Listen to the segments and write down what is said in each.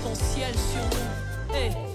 ton ciel sur nous. Hey.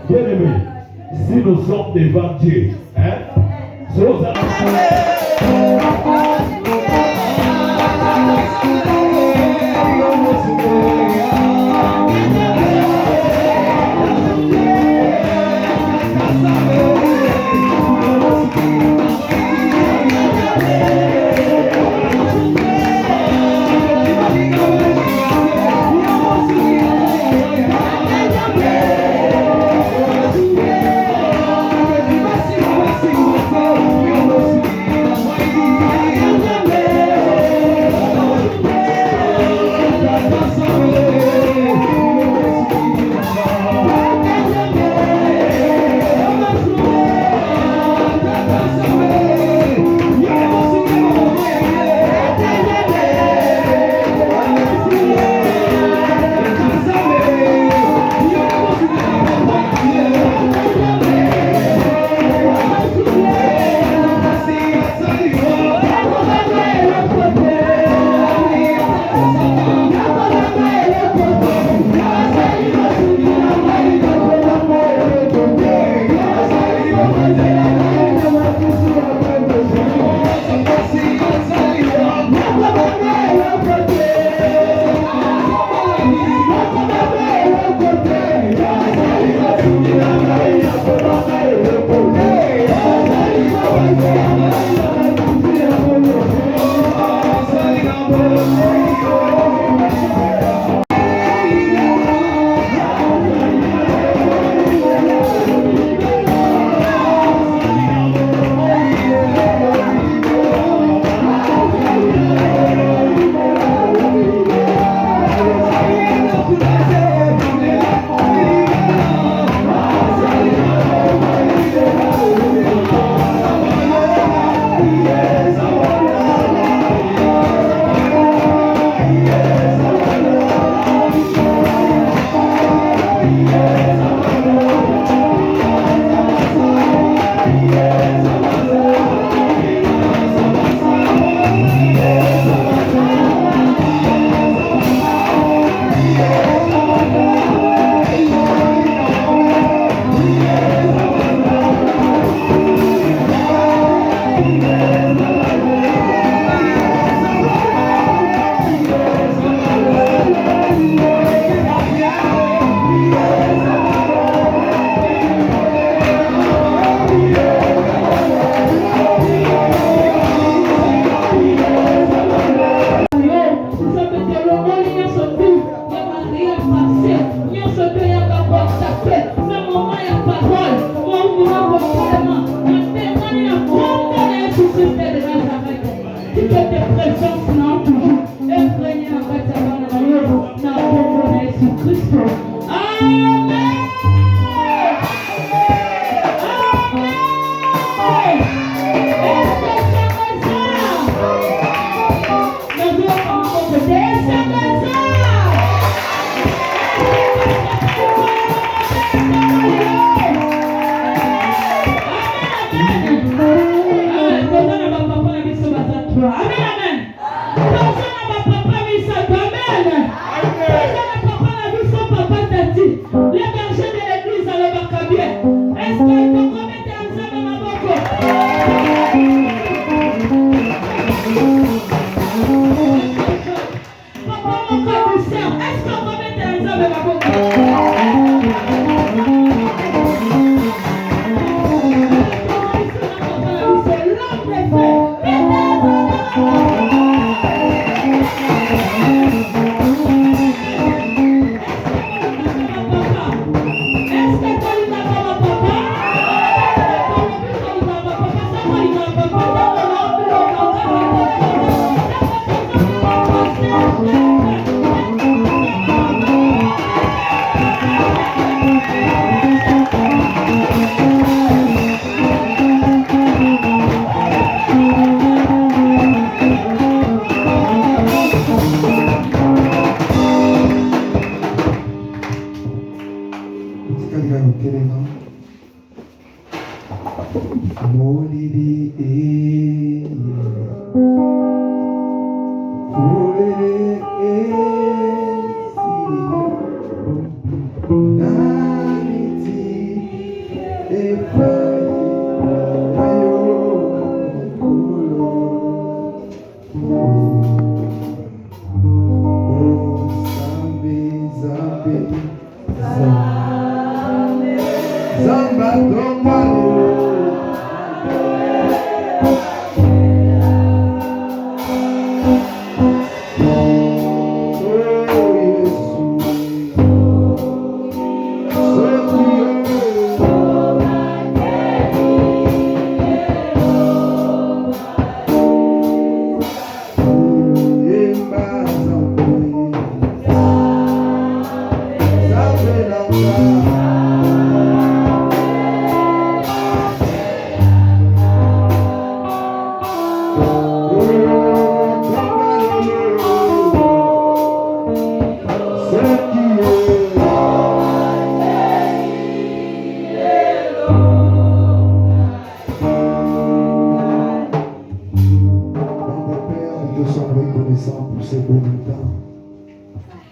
Bien-aimé, si nous sommes devant Dieu,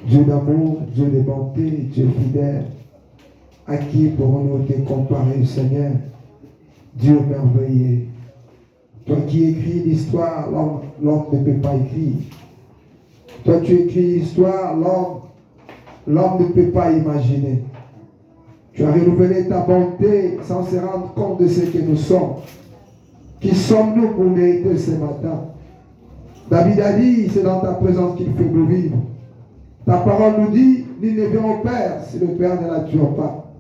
Dieu d'amour, Dieu de bonté, Dieu fidèle, à qui pourrons-nous te comparer, Seigneur? Dieu merveilleux. Toi qui écris l'histoire, l'homme ne peut pas écrire. Toi tu écris l'histoire, l'homme ne peut pas imaginer. Tu as renouvelé ta bonté sans se rendre compte de ce que nous sommes. Qui sommes-nous pour mériter ce matin? David a dit, c'est dans ta présence qu'il fait nous vivre. Ta parole nous dit, nul ne vient au Père si le Père ne l'attire pas.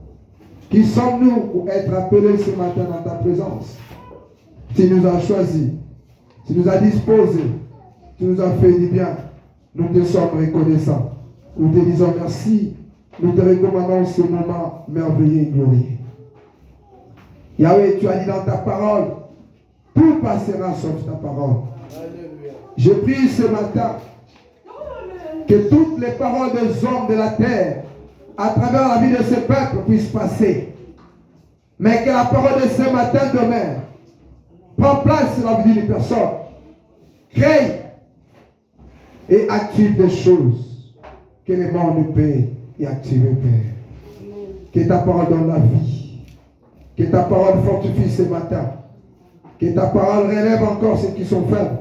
Qui sommes-nous pour être appelés ce matin dans ta présence? Tu nous as choisis, tu nous as disposés, tu nous as fait du bien. Nous te sommes reconnaissants. Nous te disons merci. Nous te recommandons ce moment merveilleux et glorieux. Yahweh, tu as dit dans ta parole, tout passera sauf ta parole. Je prie ce matin que toutes les paroles des hommes de la terre, à travers la vie de ce peuple, puissent passer. Mais que la parole de ce matin, demain, prend place sur la vie d'une personne. Crée et active des choses que les morts ne peuvent y activer, Père. Que ta parole donne la vie. Que ta parole fortifie ce matin. Que ta parole relève encore ceux qui sont faibles.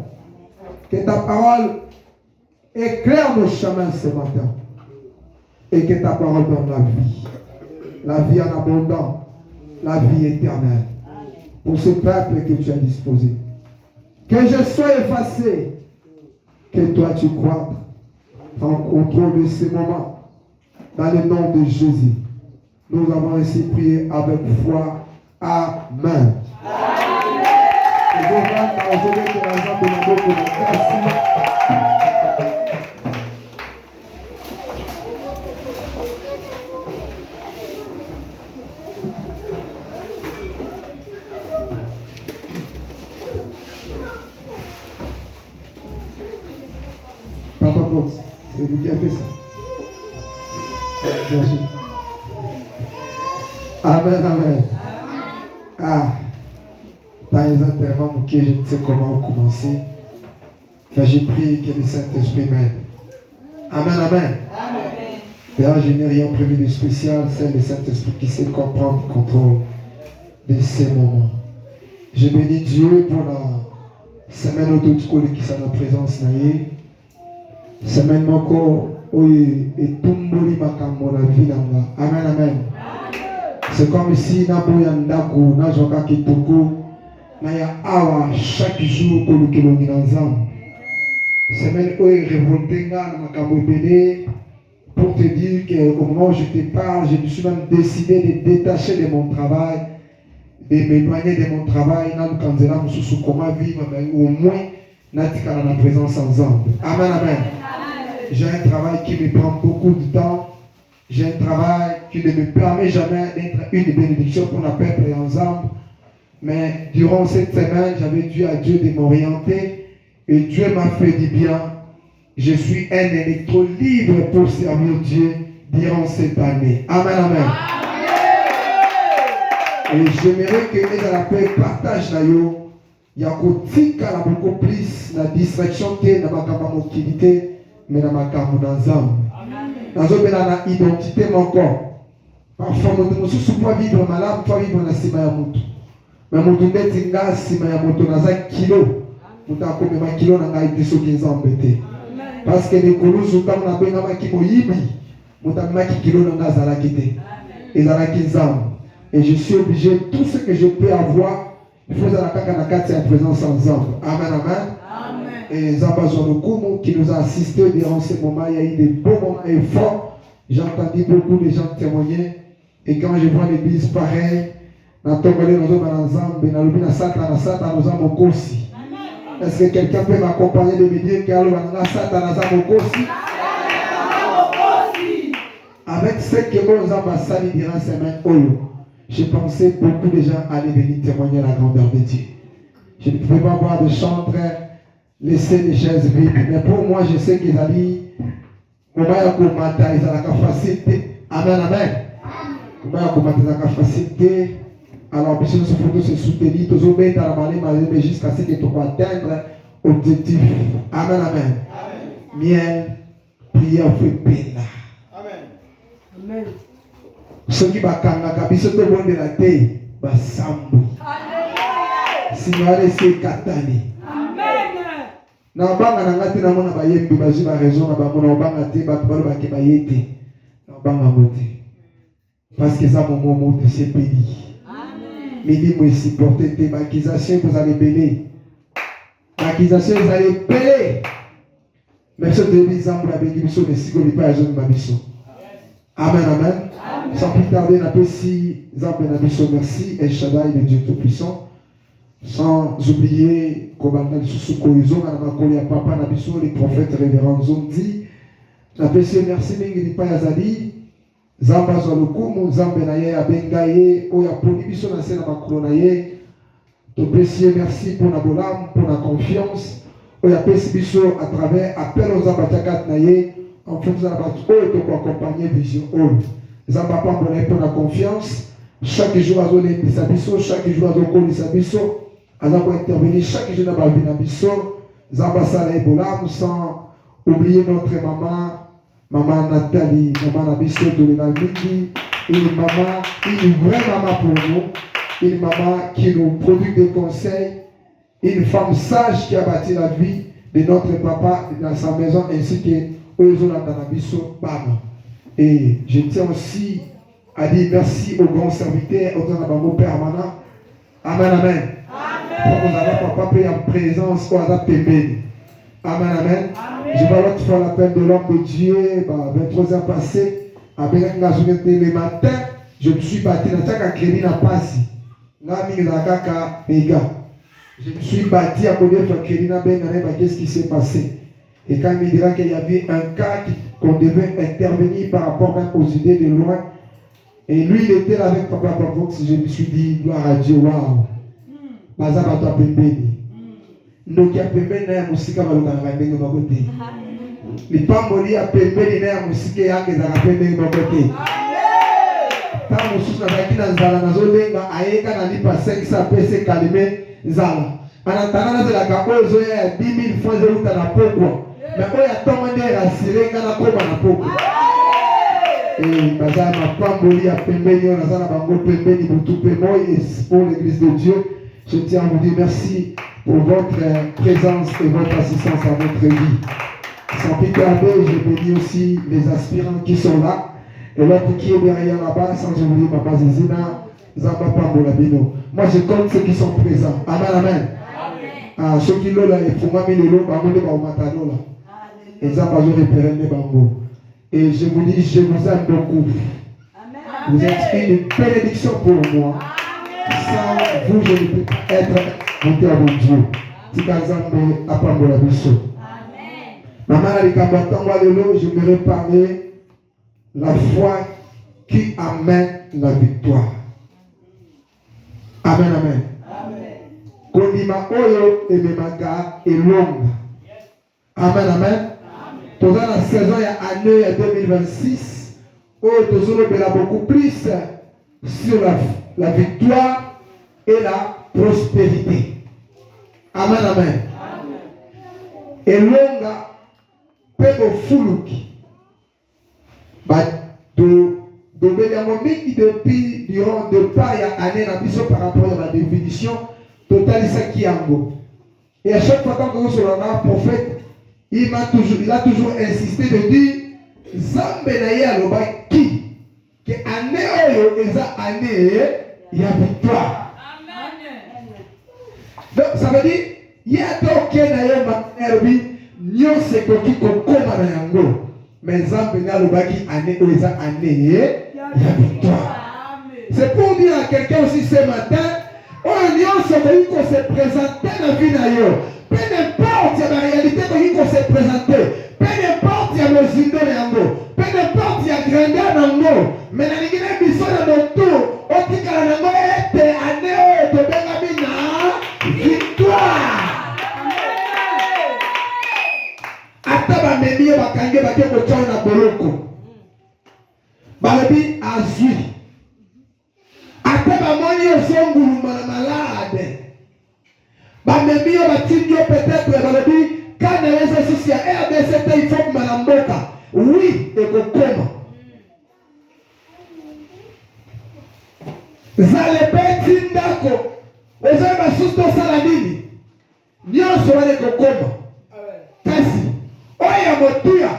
Que ta parole éclaire nos chemins ce matin. Et que ta parole donne la vie. La vie en abondance. La vie éternelle. Pour ce peuple que tu as disposé. Que je sois effacé. Que toi tu crois en contrôle de ces moments. Dans le nom de Jésus. Nous avons ainsi prié avec foi. Amen. Papa Box, c'est vous qui avez fait ça. Merci. Amen, amen. Ah, dans les enterrements, je ne sais comment commencer. Mais j'ai prié que le Saint-Esprit m'aide. Amen, amen. D'ailleurs, je n'ai rien prévu de spécial. C'est le Saint-Esprit qui sait comprendre le contrôle de ces moments. Je bénis Dieu pour la semaine où tout qui sont en présence. Semaine encore Oui, et tout le monde ma vie là. Amen, amen. C'est comme si Naboya Ndako, Najoka Kitoko, Naya Awa, chaque jour que nous sommes ensemble. Semaine où il révolté pour te dire qu'au moment où je te parle, je me suis même décidé de détacher de mon travail, de m'éloigner de mon travail, comment vivre, mais au moins, dans la présence ensemble. Amen, amen. J'ai un travail qui me prend beaucoup de temps. J'ai un travail qui ne me permet jamais d'être une bénédiction pour la peuple ensemble. Mais durant cette semaine, j'avais dû à Dieu de m'orienter. Et Dieu m'a fait du bien. Je suis un électro libre pour servir Dieu durant cette année. Amen, amen. Et j'aimerais que les appels partagent là. Il y a beaucoup plus la distraction que dans ma mobilité, mais dans ma ensemble. Dans une identité mon corps. Parfois, je ne suis pas vivre malade, pas vivre dans la cima ya moto. Mais je suis dans la cima ya moto, dans un kilo. Je suis dans un kilo, dans un kilo. Parce que les colons sont dans un kilo, je suis dans un kilo, dans un kilo. Et je suis obligé, tout ce que je peux avoir, il faut la présence ensemble. Amen, amen. Et Zambazonokumu qui nous a assisté durant ces moments, il y a eu des beaux moments et forts. J'ai entendu beaucoup de gens témoigner. Et quand je vois l'église pareille, est-ce que quelqu'un peut m'accompagner de me dire qu'il y a avec ce que nous avons passé durant ces semaines, je pensais beaucoup de gens allaient venir témoigner la grandeur de Dieu. Je ne pouvais pas voir de chantre, laisser les chaises vides. Mais pour moi, je sais qu'ils allaient, ils ont la facilité. Amen, amen. Ils ont la facilité. Alors, puis nous faut se soutenir, tous au bien dans la maladie, jusqu'à ce que tu puisses atteindre l'objectif. Amen, amen. Miel, prière, fait peine. Amen. Ceux qui bakanga biso to monde la te basambu. Alléluia. Signale c'est katani. Amen. Na banga na ngati na mona bayembi bazi ba raison na ba mona banga te ba balo ba ke bayete. Na banga moté. Parce que ça mon moment de ce pays. Amen. Mais dis moi si porter tes accusations vous allez payer. Accusation vous allez payer. Mais ce de l'exemple avec biso de sigoli pas jeune babiso. Amen, amen. Sans plus tarder, on appelle si Zambe Nabiso, merci, El Shaddai, le Dieu Tout-Puissant. Sans oublier, Kobanga Susuko Izo, Namakoli Papa Nabiso, les prophètes révérends Zondi. On appelle si merci, Mingili Payazali, Zamba Zolukumu, Zambe Naye, Abengaye, Oya Polibiso, Nasena Makronaye. On appelle si merci pour la bolam, pour la confiance. Oya Pesibiso à travers appel aux Zambatakat Naye, en faisant la bataille, pour accompagner Vision Hall. Zamba pas pour la confiance. Chaque jour, à zone Sabiso, chaque jour, à zone Sabiso, à intervenir chaque jour dans la vie Nabiso. Zamba Sala Ebola, sans oublier notre maman Nathalie, maman Nabiso de l'Amérique, une maman, une vraie maman pour nous, une maman qui nous produit des conseils, une femme sage qui a bâti la vie de notre papa dans sa maison ainsi que aux autres dans Nabiso, Bam. Et je tiens aussi à dire merci aux grands serviteurs, aux gens permanents. Amen, amen. Pour nous avoir papa payer en présence ou à Amen, amen. Je vais l'autre fois l'appel de l'homme de Dieu, 23 ans passés, avec le matin, je me suis battu dans chaque crédit na passe. Je me suis battu à côté de crédit na qu'est-ce qui s'est passé. Et quand il me dira qu'il y avait un cas qu'on devait intervenir par rapport même aux idées de loin, et lui il était là avec Papa Vox, je me suis dit, gloire à Dieu, waouh, Baza Bato Pembeni. Donc il y a Pembeni na musika balukanga ndenge bakote. Les pamboli à Pembeni na musika yake za Pembeni bakote. Tant mususu na baki na nzala nazolenga ayeka na lipa 500 pese kalime nzala. Anatana na zela ka ozo ya 10,000 francs de luta na pokwa. Mais quand il y a tant de rassurés, il y a comme un peu. Et Baza ma pamboli à Pembeni, on a ça bango Pembeni pour tout paiement et pour l'église de Dieu. Je tiens à vous dire merci pour votre présence et votre assistance à notre vie. Sans plus tarder, je bénis aussi les aspirants qui sont là. Et l'autre qui est derrière là-bas, sans oublier Papa Zizina, Zamba Pambolabino. Moi, je compte ceux qui sont présents. Amen, amen. Ah, ceux qui l'ont là, ils font même les lots, ils vont matano là. Et Zamba, je repéré les bambous. Et je vous dis, je vous aime beaucoup. Vous êtes une bénédiction pour moi. Sans vous, je ne peux pas être monté à mon Dieu. Tikazambe Apambolabino. Maman j'aimerais parler la foi qui amène la victoire. Amen, amen. Kondima oyo ememaka elonga. Amen, amen. Dans la saison il y a année 2026, nous avons beaucoup plus sur la victoire et la prospérité. Amen, amen. Elonga pego fuluki. Depuis durant deux pas il y a année par rapport à la définition totale qui ango. Et à chaque fois quand on se rend prophète, il a toujours insisté de dire Zambe na ye aloba qui que année oyo eza année ya victoire. Amen. Donc ça veut dire il y a donc na ye manerbi nyonse koki kokoma na yango. Mais Zambe na aloba qui année oyo eza année ya victoire. C'est pour dire à quelqu'un aussi ce matin, oyo nyonse koki ko se présenter na vie na yo. Peu importe la réalité qu'on s'est présentée, peu importe la mesure de l'ango, peu importe la grandeur de l'ango, mais la ligue de mission de mon tour, on dit que l'ango est année de Bengamina, victoire. Ataba memi bakange bake kochao na boloko. Balebi azui. Ataba moni osongulu malade. Bamemi batinyo peut-être balobi quand l'exercice ya RDCT il faut que malamboka oui et kokoma zale beti ndako oza basusto sala nini nyonso wale kokoma kasi oya motuya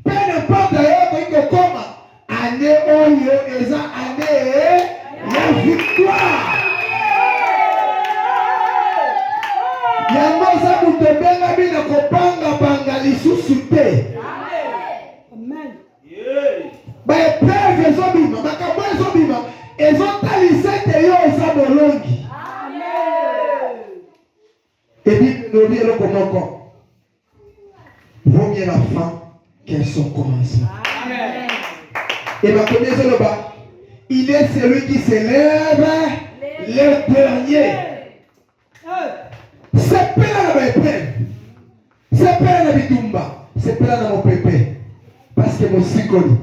peu n'importe yoko ikokoma année oyo eza année ya victoire. Yango za mutobenga bina kopanga panga lisusu te. Amen. Ba épreuve ezobima, makambo ezobima, ezotalisete yo eza bolongi. Amen. Et puis nous disons comment vaut mieux la fin qu'un son commencement. Amen. Et ma connaissance là-bas, il est celui qui s'élève le dernier. C'est pas là la épreuve. C'est pas là la bitumba. C'est pas là mon pépé. Parce que mon sikoli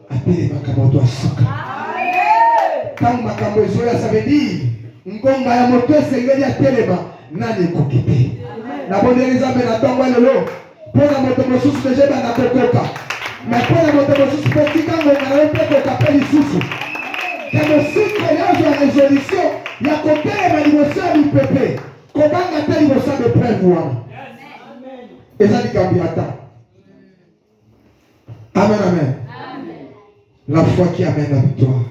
a payé ma kamoto à soka. Quand ma kamoto ça veut dire ngonga ya moto sengeli ya telema nani kokite. Na boneleza bena tongwa lelo. Pona moto mosusu deje bana kokoka. Mais pona moto mosusu petit quand on a un peu de capel susu. Quand le sikoli a une résolution, il y a côté l'émotion du pépé. Comment a-t-il besoin de prévoir? Et ça dit qu'Ambiata. Amen, amen. La foi qui amène la victoire.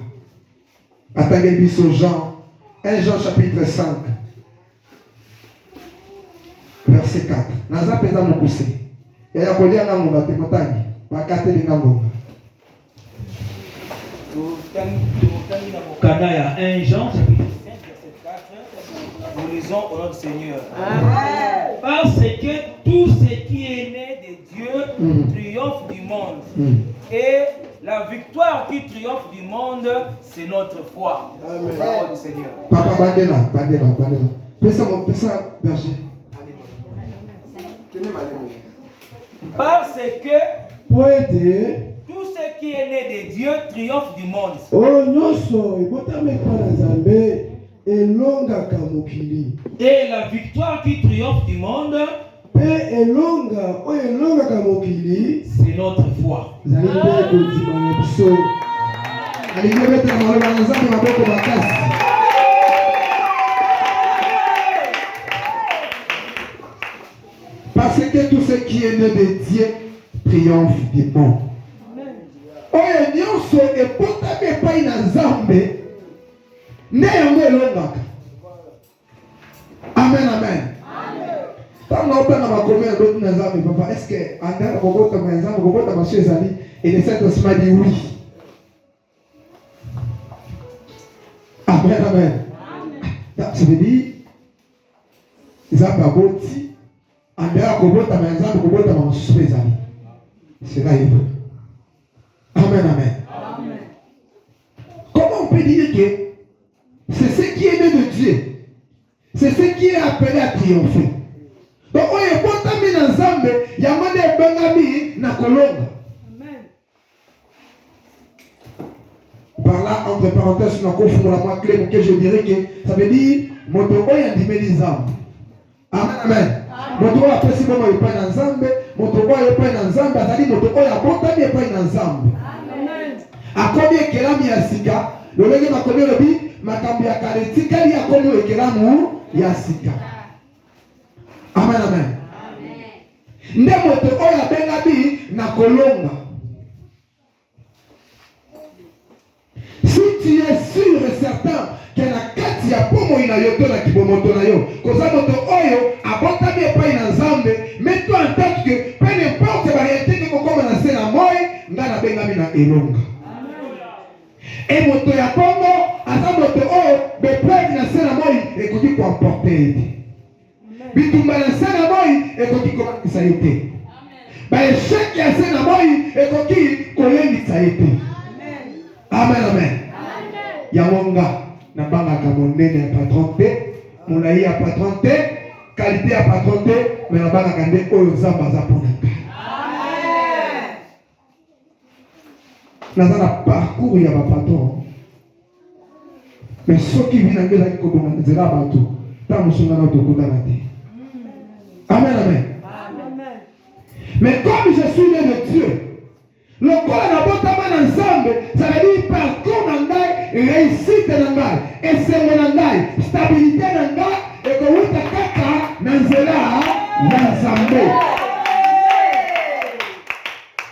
Attendez biso Jean. 1 Jean chapitre 5. Verset 4. Naza pesa mokuse. Et ya kolia na ngomba te motangi. Bakate linga ngomba. Kanaya 1 Jean chapitre 5 verset 4. Nous lisons au nom du Seigneur. Amen. Parce que tout ce qui est né de Dieu triomphe du monde. Et la victoire qui triomphe du monde, c'est notre foi. Amen. Parole du Seigneur. Papa, bandela. Pesa berger. Parce que tout ce qui est né de Dieu triomphe du monde. Et la victoire qui triomphe du monde, c'est notre foi. Parce que tout ce qui est né de Dieu triomphe du monde. Oyo nyonso ebotami epai na Nzambe nde yango elongaka. Amen, amen. Tant que nous avons commis d'autres Nzambe, papa, est-ce que André Bogota Nzambe, Bogota Maché Zali, et les saints aussi m'a dit oui. Amen, amen. Ça veut dire, Nzambe a boti, André Bogota Nzambe, Bogota Maché Zali. C'est là il veut. Amen, amen. Comment on peut dire que c'est ce qui est né de Dieu? C'est ce qui est appelé à triompher. Donc, on est bon ami dans Nzambe, il y a un bon ami na kolonga. Par là, entre parenthèses, on a confondu la voix clé, que je dirais que ça veut dire moto oya ndimeli Nzambe. Amen, amen. Moto oya pesi bomo yopa na Nzambe, moto oya yopa na Nzambe, azali moto oya botami yopa na Nzambe. Akomi ekelami ya sika, lolenge makomi lobi, makambi ya kale tikali akomi ekelamu ya sika. Amen, amen. Nde moto oyo abengami na kolonga. Si tu es sûr et certain que na kati ya pomo ina yo to na kibomoto na yo, koza moto oyo abotami epai na Nzambe, mets-toi en tête que peu n'importe variété que kokoma na se na moi, nga na bengami na elonga. Et moto ya Congo, aza moto oyo bepreuve na se na moi ekoki koemporter ete. Bitumba na se na moi ekoki kolangisa ete. Ba échec ya se na moi ekoki kolengisa ete. Amen, amen. Yamonga na bangaka monene ya patron te, molai ya patron te, qualité ya patron te, mais na bangaka nde oyo Nzambe aza mpona ngai. Naza na parcours ya bapatron, mais soki vi na ngai ezalaki kobonga nzela ya bato ntango mosunga na tokutana te. Amen, amen. Mais comme je suis né de Dieu, le corps na botama na Nzambe, ça veut dire parcours na ngai, réussite na ngai, esengo na ngai, stabilité na ngai, ekowuta kaka na nzela ya Nzambe.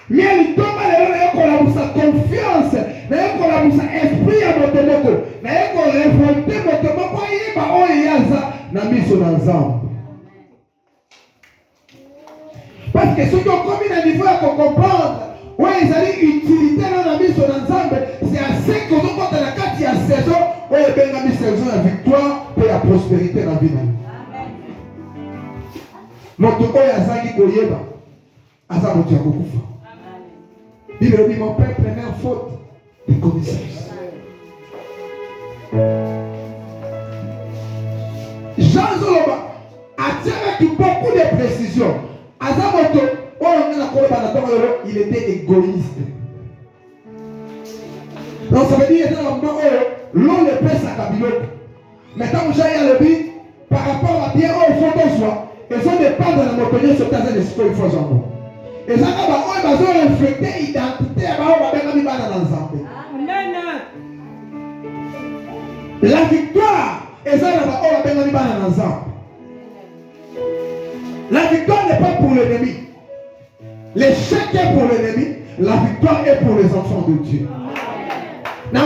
Mais litomba lelo na yokolabusa confiance, na yokolabusa esprit ya moto moko, na yokorevolte moto moko ayeba oyo yaza na miso na Nzambe. Parce que ce qui est commis à niveau à comprendre, oui, ils allaient utilité dans la mise sur l'ensemble, c'est assez que nous comptons la carte, il y a saison, où il y a une saison la victoire et la prospérité dans la vie. Notre oeil a zaki koyeba, asa motu ya kokufa. Bible dit mon père première faute de connaissance. Jean Zoloba a tiré beaucoup de précisions. Il était égoïste. Donc ça veut dire que l'on le pèse à Kabilo. Maintenant, j'ai le but par rapport à bien au fond de soi. Ils ont des parts de la montagne sur ta zone de ce qu'il faut en et ça va refléter l'identité la victoire et ça va la victoire n'est pas pour l'ennemi. L'échec est pour l'ennemi. La victoire est pour les enfants de Dieu. Dans un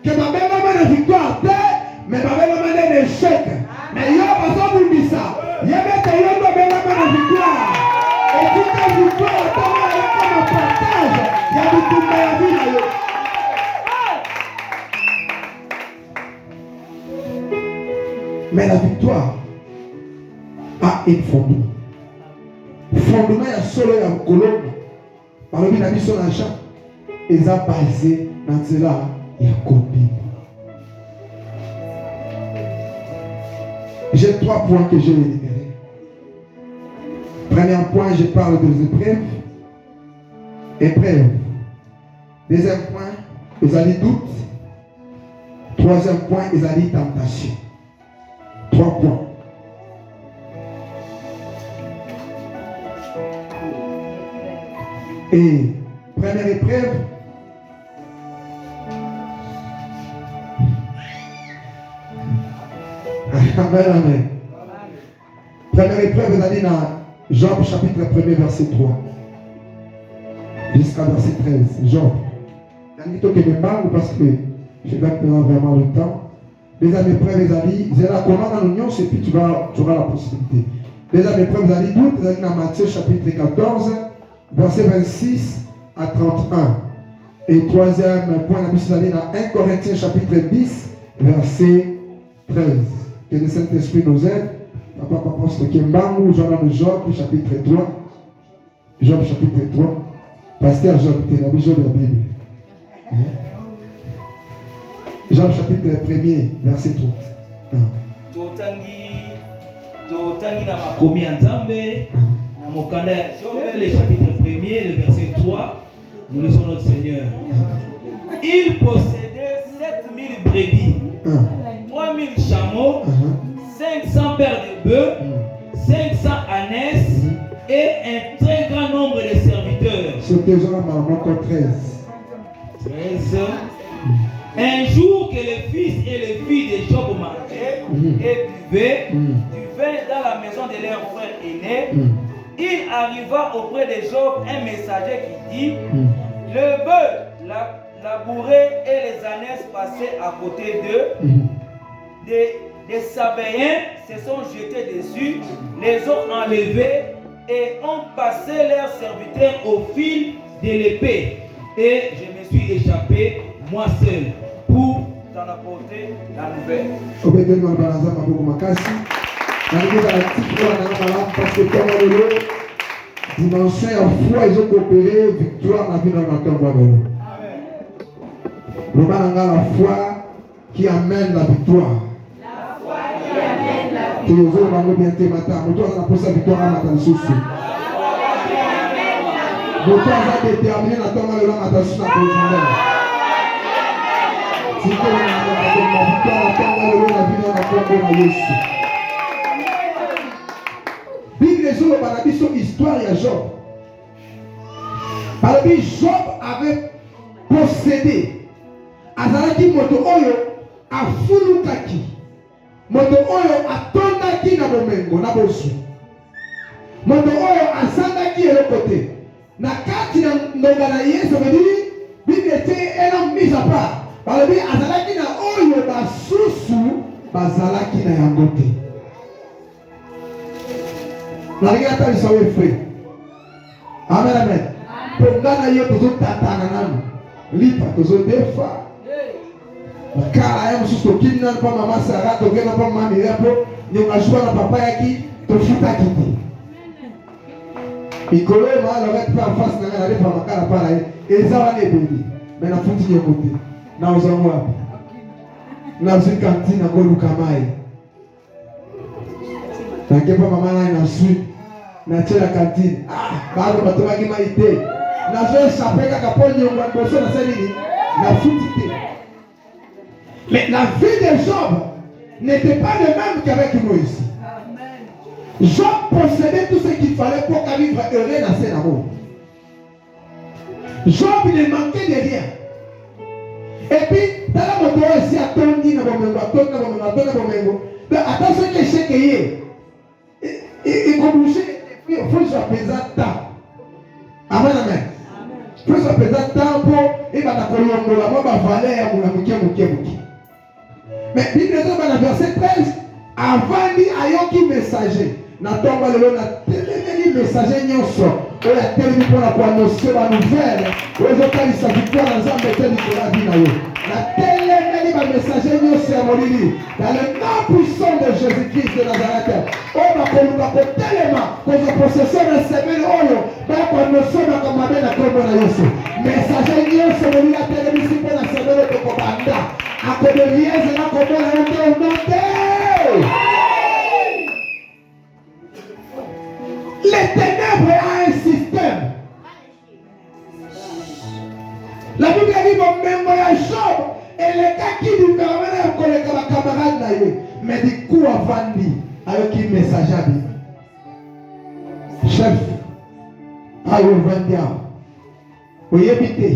que ma mère la victoire, mais ma mère un échec. Mais il y a pas de vous ça. Il y a la victoire. Et toute la victoire, comme un partage, il y a beaucoup de vie. Mais la victoire a un fondement. Fondement ya solo ya kolonga. Balobi na biso na Jean eza basé na nzela ya kobima. J'ai 3 points que je vais énumérer. Premier point, je parle des épreuves. Épreuve. Deuxième point, ils ont dit doute. Troisième point, ils ont dit tentation. 3 points. Et première épreuve, amen, amen. Première épreuve, vous allez dans Job chapitre 1er verset 3 jusqu'à verset 13. Job. Parce que je vais prendre vraiment le temps. Les amis prêts, les amis, c'est la commande en union, et puis tu auras la possibilité. Les amis prêts, les amis, nous sommes dans Matthieu chapitre 14, verset 26 à 31. Et troisième point, nous allons dans 1 Corinthiens chapitre 10, verset 13. Que le Saint-Esprit nous aide. Papa, parce que Kembangu, Job chapitre 3. Job chapitre 3. Pasteur Job, tu es la Bible de la Bible. Job chapitre 1er, verset 3. Totangi na makomi ya Nzambe na mokanda ya Job, le chapitre 1er, le verset 3. Nous laissons notre Seigneur. Il possédait 7000 brebis, 3000 chameaux, 500 paires de bœufs, 500 ânesses et un très grand nombre de serviteurs. C'était Jean encore 13. 13. Un jour que les fils et les filles de Job mangeaient et buvaient du vin dans la maison de leur frère aîné, il arriva auprès de Job un messager qui dit: le bœuf labouré et les ânesses passaient à côté d'eux. Des Sabéens se sont jetés dessus, les ont enlevés et ont passé leurs serviteurs au fil de l'épée. Et je me suis échappé, moi seul, pour t'en apporter la nouvelle. Parce que comme dimension en foi, ils ont coopéré, victoire, la vie dans le temps. Le malanga, la foi qui amène la victoire. La foi qui amène la victoire. Tu es au bien tes matins. Mais toi, ça n'a pas sa victoire à matin sous. Mais toi, ça a déterminé la tombe de l'homme à ta sous la position. Si tu es la victoire, la tombe de l'homme, la vie dans la tombe de Jésus. Bible sur le paradis, sur l'histoire, il y a Job. Par le Job avait possédé. Azalaki moto oyo a fulukaki. Moto oyo a tondaki na bomengo na bosu. Moto oyo a sandaki côté. Na kati na nonga na Yesu veut dire Bible était un homme mis à part. Par le azalaki na oyo basusu bazalaki na yangote. La regarde à l'issue frère. Amen, amen. Pour gagner yo tozo tatana nanu. Lipa tozo defa. Car ayam susto kinna pa mama Sarah to gena pa mama Mirapo, ni ngashua na papa yaki to futa kiti. Mikolo ma la vet pa face na ngala pa makala para ezawa ne bebi. Mais na futi ye kote. Na ozango wapi? Na zi kantina ko lukamai. Tanke pa mama na sui. Na tela kantine. Bado batobaki maite. Na zo échapper kaka po nyonga boso na salini. Na futi te. Mais la vie de Job n'était pas le même qu'avec Moïse. Job possédait tout ce qu'il fallait pour vivre heureux dans ses amours. Job ne manquait de rien. Et puis, dans la moto aussi, attendu na bomengo. Attention que chèque est. Il commence. Il faut que je présente temps. Amen, amen. Il faut que je présente temps pour. Il va t'accorder la moi, ma valeur, mon amouké. Mais Bible dans le verset 13, avant dit ayoki messager. Na tomba le na téléméni messager nyonso. Oya téléméni pour la annoncer la nouvelle. Oya kalisa victoire dans Nzambe teli pour la vie na yo. Na téléméni ba messager nyonso ya molili. Dans le nom puissant de Jésus-Christ de Nazareth. On va koluka ko telema ko za possession de semaine oyo. Ba ko annoncer na kama bena kombo na Yesu. Messager nyonso molili la téléméni pour la semaine de kopanda. A que de liesse là comme on a monté. Les ténèbres a un système. La Bible dit mon mémoire Job et les gars qui du permanent pour les camarades d'ailleurs. Mais du coup avant dit avec qui message à lui. Chef, ayo vendia. Oye bité.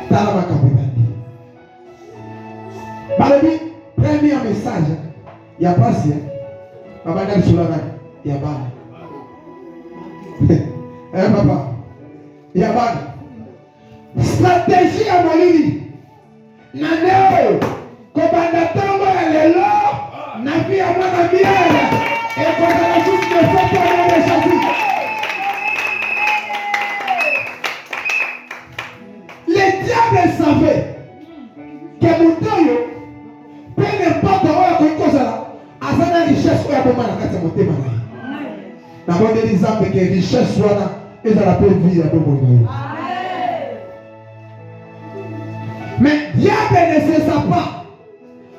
Tala makapenda. Balobi, premier message, il y a pas si. Abandonne sur la main. Yabana. Papa. Yabana. Stratégie à Molini. Naneo. Kobanda tango ya lelo. Nabi ya mwana miele. Et quand on a juste le fait pour aller chasser. Les diables savaient que Moutayo, peu n'importe où il y a cause là, à sa richesse, il y a beaucoup de choses qui sont d'abord, des exemples que richesse soit là, et ça la peut vivre à beaucoup de choses. Mais diable ne sait pas.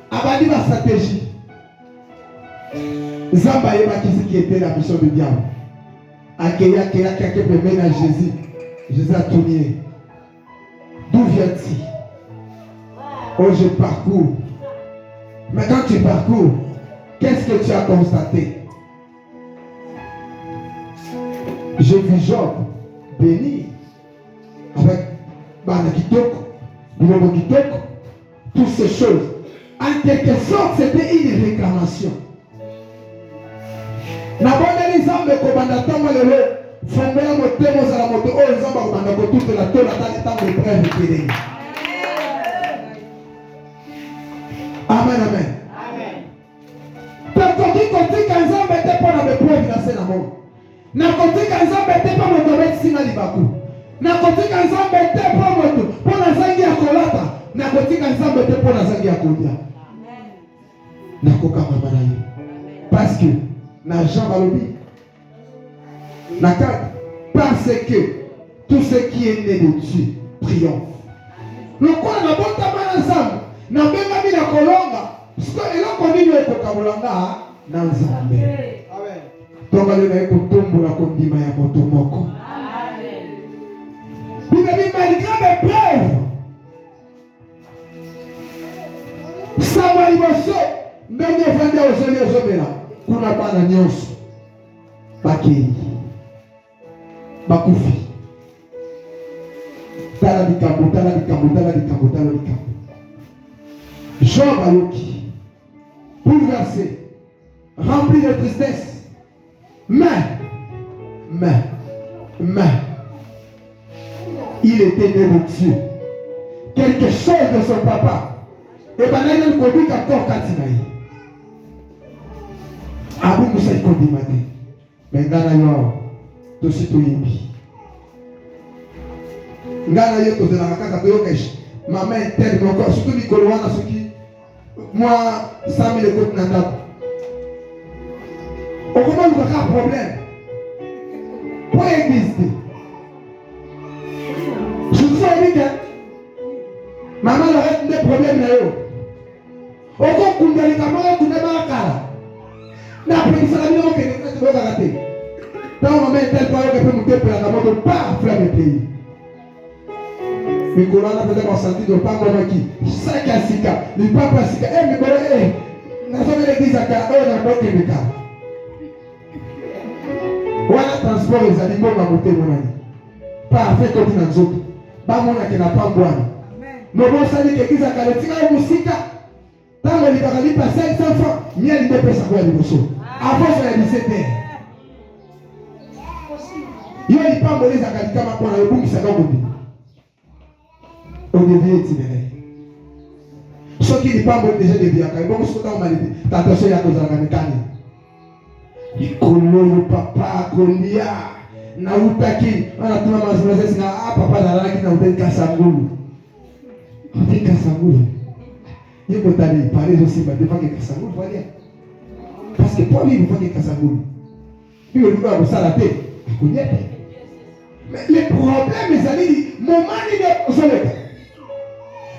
Abadi ma stratégie. Zamba yeba qui était la mission du diable. Akeya quelqu'un peut mener à Jésus. Jésus a tourné. D'où viens-tu? Oh, je parcours. Mais quand tu parcours, qu'est-ce que tu as constaté? Je vis Job béni avec Bana Kitoko, Bilobo Kitoko, toutes ces choses. En quelque sorte, c'était une réclamation. N'abonne les hommes de Kobandaton, le fondé à moto, aux à la moto, aux hommes à Kobandaton, toute la tour, la temps de prêve et pédé. Amen, amen. Parce que quand tu as un homme, tu n'es pas dans le preuve de la scène à mort. Nakoti kanza bete pa moto beti na libaku. Nakoti kanza bete pa moto pona zangi ya kolata. Nakoti kanza bete pona zangi ya kolia. Nakoka mama na yo. Parce que na Jean Balobi. Parce que tout ce qui est né de Dieu triomphe. Le quoi na bota mana ensemble. Na benga bi na kolonga. Parce que eloko nini ekoka bolanga na Nzambe. Tonga le na ekotombo na kondima ya moto moko. Bible malgré mes preuves. Samuel Bosso, ndenge vende ozeli ozomela. Kuna bana nyonso. Bakei. Bakufi. Tala likambo. Job ayoki. Bouleversé. Rempli de tristesse. Mais, il était né de Dieu. Quelque chose de son papa. Et bien, il a conduit encore Katinaï. Abou Moussa il conduit matin. Mais Ngana yo, tout si tout yimbi. Ngana yo, tout de la kaka to yo kesh. Ma main tête, mon corps, surtout Nicolo, wana suki. Moi, 100 000 écoutes n'entendent. Au moment où il y a un problème, pour exister, je vous ai dit que maman aurait des problèmes là. Au moment où il y a des camarades qui ne sont pas là, après il s'est mis au Québec, il s'est raté. Dans le moment où tel parole que peut monter pour la camarade, pas faire le pays. Mais quand on a peut-être senti de pas comme qui, 5 à 6 cas, il pas pas 6 cas. Eh, mais quand on a l'église à Canada, on a pas Québec. Voilà transport les animaux à monter mon ami. Pas avec comme nous autres. Pas mon qui n'a pas boire. Nous avons sali que l'église à Caletina et Moussika. Tant que les barali passent 500 francs, miel il dépêche à quoi les morceaux. Avant ça il 17 heures. Il y a des pas molés à Caletina pour la boum qui s'est gagné. On devient itinéraire. Ceux qui ne pas molés déjà devient à Caletina. Bon, ce qu'on a mal dit. Attention, il y a cause à la mécanique. Ikolo papa kolia na utaki anatuma mazungumzo na papa na laki na utaka sangulu. Utaka sangulu. Yiko tali pale aussi ba defa ke sangulu voilà. Parce que pour lui il faut que sangulu. Puis le gars ça la tête. Mais le problème mes amis, moment ni de soleka.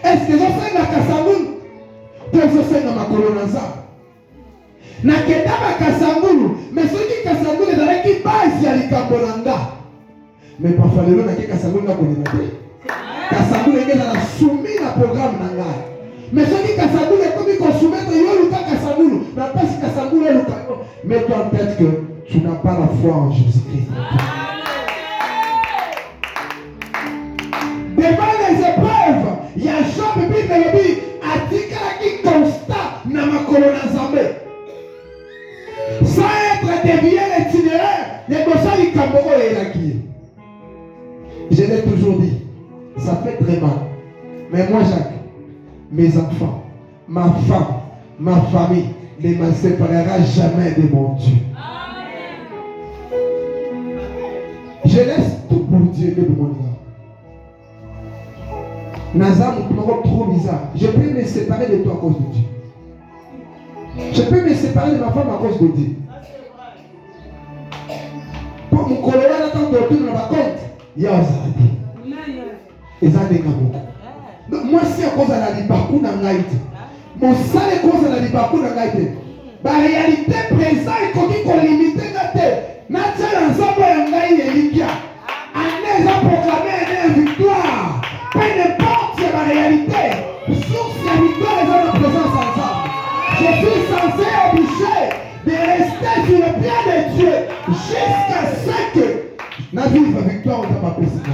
Est-ce que je sais na kasangulu? Pour je sais na makolonanza. Na ketaba kasangulu, mais ceux qui kasangulu dans l'équipe base ya likambolanga. Mais parfois les gens na kasangulu na connaître. Kasangulu est dans la soumis la programme nanga. Mais ceux qui kasangulu est comme qu'on soumettre yo luka kasangulu, na pas kasangulu luka. Mets-toi en tête que tu n'as pas la foi en Jésus-Christ. Devant les épreuves, il y a Job Bible dit atikala qui constat na makolo na Zambé. Sans être dévié les Je l'ai toujours dit, ça fait très mal. Mais moi, Jacques, mes enfants, ma femme, ma famille ne me séparera jamais de mon Dieu. Je laisse tout pour Dieu de mon âme. Nazam, trop bizarre. Je peux me séparer de toi à cause de Dieu. Je peux me séparer de ma femme à cause de Dieu. Pour mon collègue, quand on tourne dans ma compte, il y a un zardi. Et ça n'est pas beaucoup. Moi, si à cause de la liberté dans l'Aïti, mon sale est cause de la liberté dans l'Aïti. La réalité présente est qu'on limite la tête. Naturellement, ensemble, il y a une élikia. Un a proclamé une victoire. Peu importe la réalité. Source la victoire est dans la présence ensemble. Je suis censé obligé de rester sur le pied de Dieu jusqu'à ce que la victoire ne soit pas possible.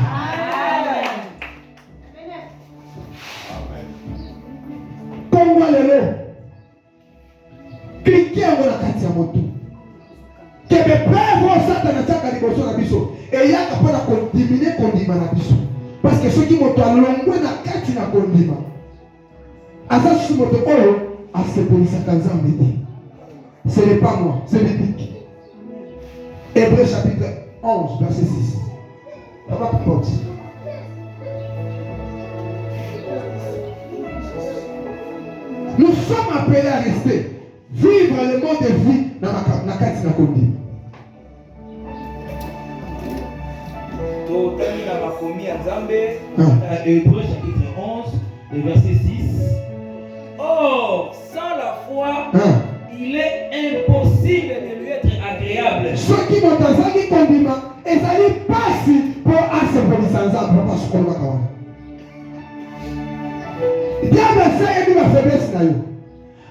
Comme moi, cliquez sur la carte de mon tour. Que mes pères vont s'attendre à la dévotion de Bisso. Et il y a qu'à diminuer condiment à Bisso. Parce que ceux qui m'ont allongé dans la carte de condiment. À ça, je suis monté à ce que les Satanzans me dit. Ce n'est pas moi, c'est le biblique. Hébreux chapitre 11, verset 6. Ça va plus porter. Nous sommes appelés à rester, vivre le mode de vie dans la carte de condiment. Hébreux chapitre 11, le verset 6. Or, sans la foi, il est impossible de lui être agréable. Ceux qui m'ont entendu condiment, ils n'allaient pas si pour accepter sans arbre, pour se connaître. Diable sait que ma faiblesse n'a eu.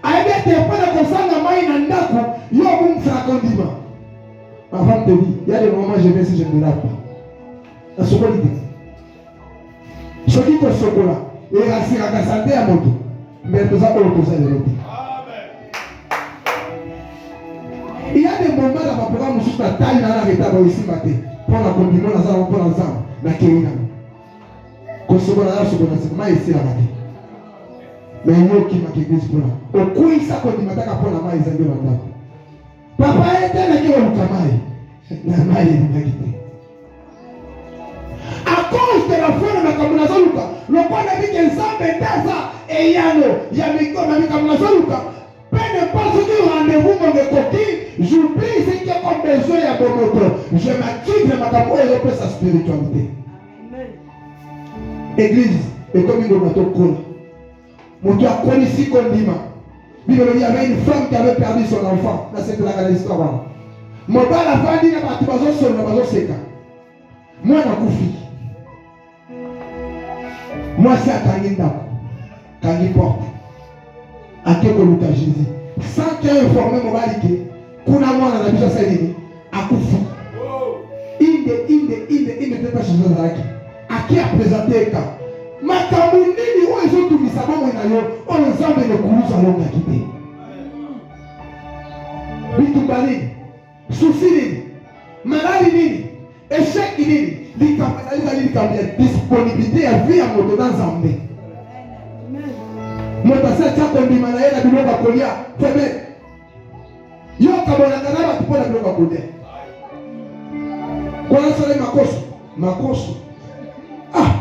Aïe, t'es pas de conscience de maï nandaku, yo boum ça condiment. Ma femme te dit, il y a des moments je vais si je ne me lave pas. La socolité. Ce qui te chocolat, et la siraka santé à moto. Mais nous avons le conseil de l'autre. Il y a des moments dans ma programme où je suis à taille dans la rétable ici matin. Pour la condiment, nous allons prendre ensemble. La Kéina. Quand ce qu'on a, ce qu'on a, c'est comment ici la matin. Mais il y a qui m'a dit pour là. Au coup, il s'est condiment à pour la main, ils ont dit là. Papa était là qui va le camaï. La main, il est quitté. À cause de la foi de ma combinaison, le point de vue qu'elle s'en ça. Et il y a mes combinaisons, peu importe ce qui rendez-vous dans les coquilles, j'oublie ce qui a comme besoin à mon autre. Je m'active de ma campagne et sa spiritualité. Église, et comme il doit être cool. Mon Dieu a connu ici condiment. Il y avait une femme qui avait perdu son enfant. Là, c'est la histoire. Mon père a vendu la bâtiment sur la maison séca. Moi, je suis moi, c'est à Kangindako. Kangi porte. À Kekoluka Jésus. Sans qu'il ait informé mon mari que, kuna mwana na bisha salini, akufu. Inde te pas chez Zazaki. À qui a présenté ka. Makamundini, où ils ont tout mis ça, moi, on les a mis le courus à l'homme à quitter. Bitumbali, souci nini, maladi nini, échec nini. Disponibilité à vie à mon dans Zambé. Mon passage à condimana et la biloba kolia. Femme. Yo kabona kanaba tu peux la biloba kolia. Quoi ça ma coche. Ah.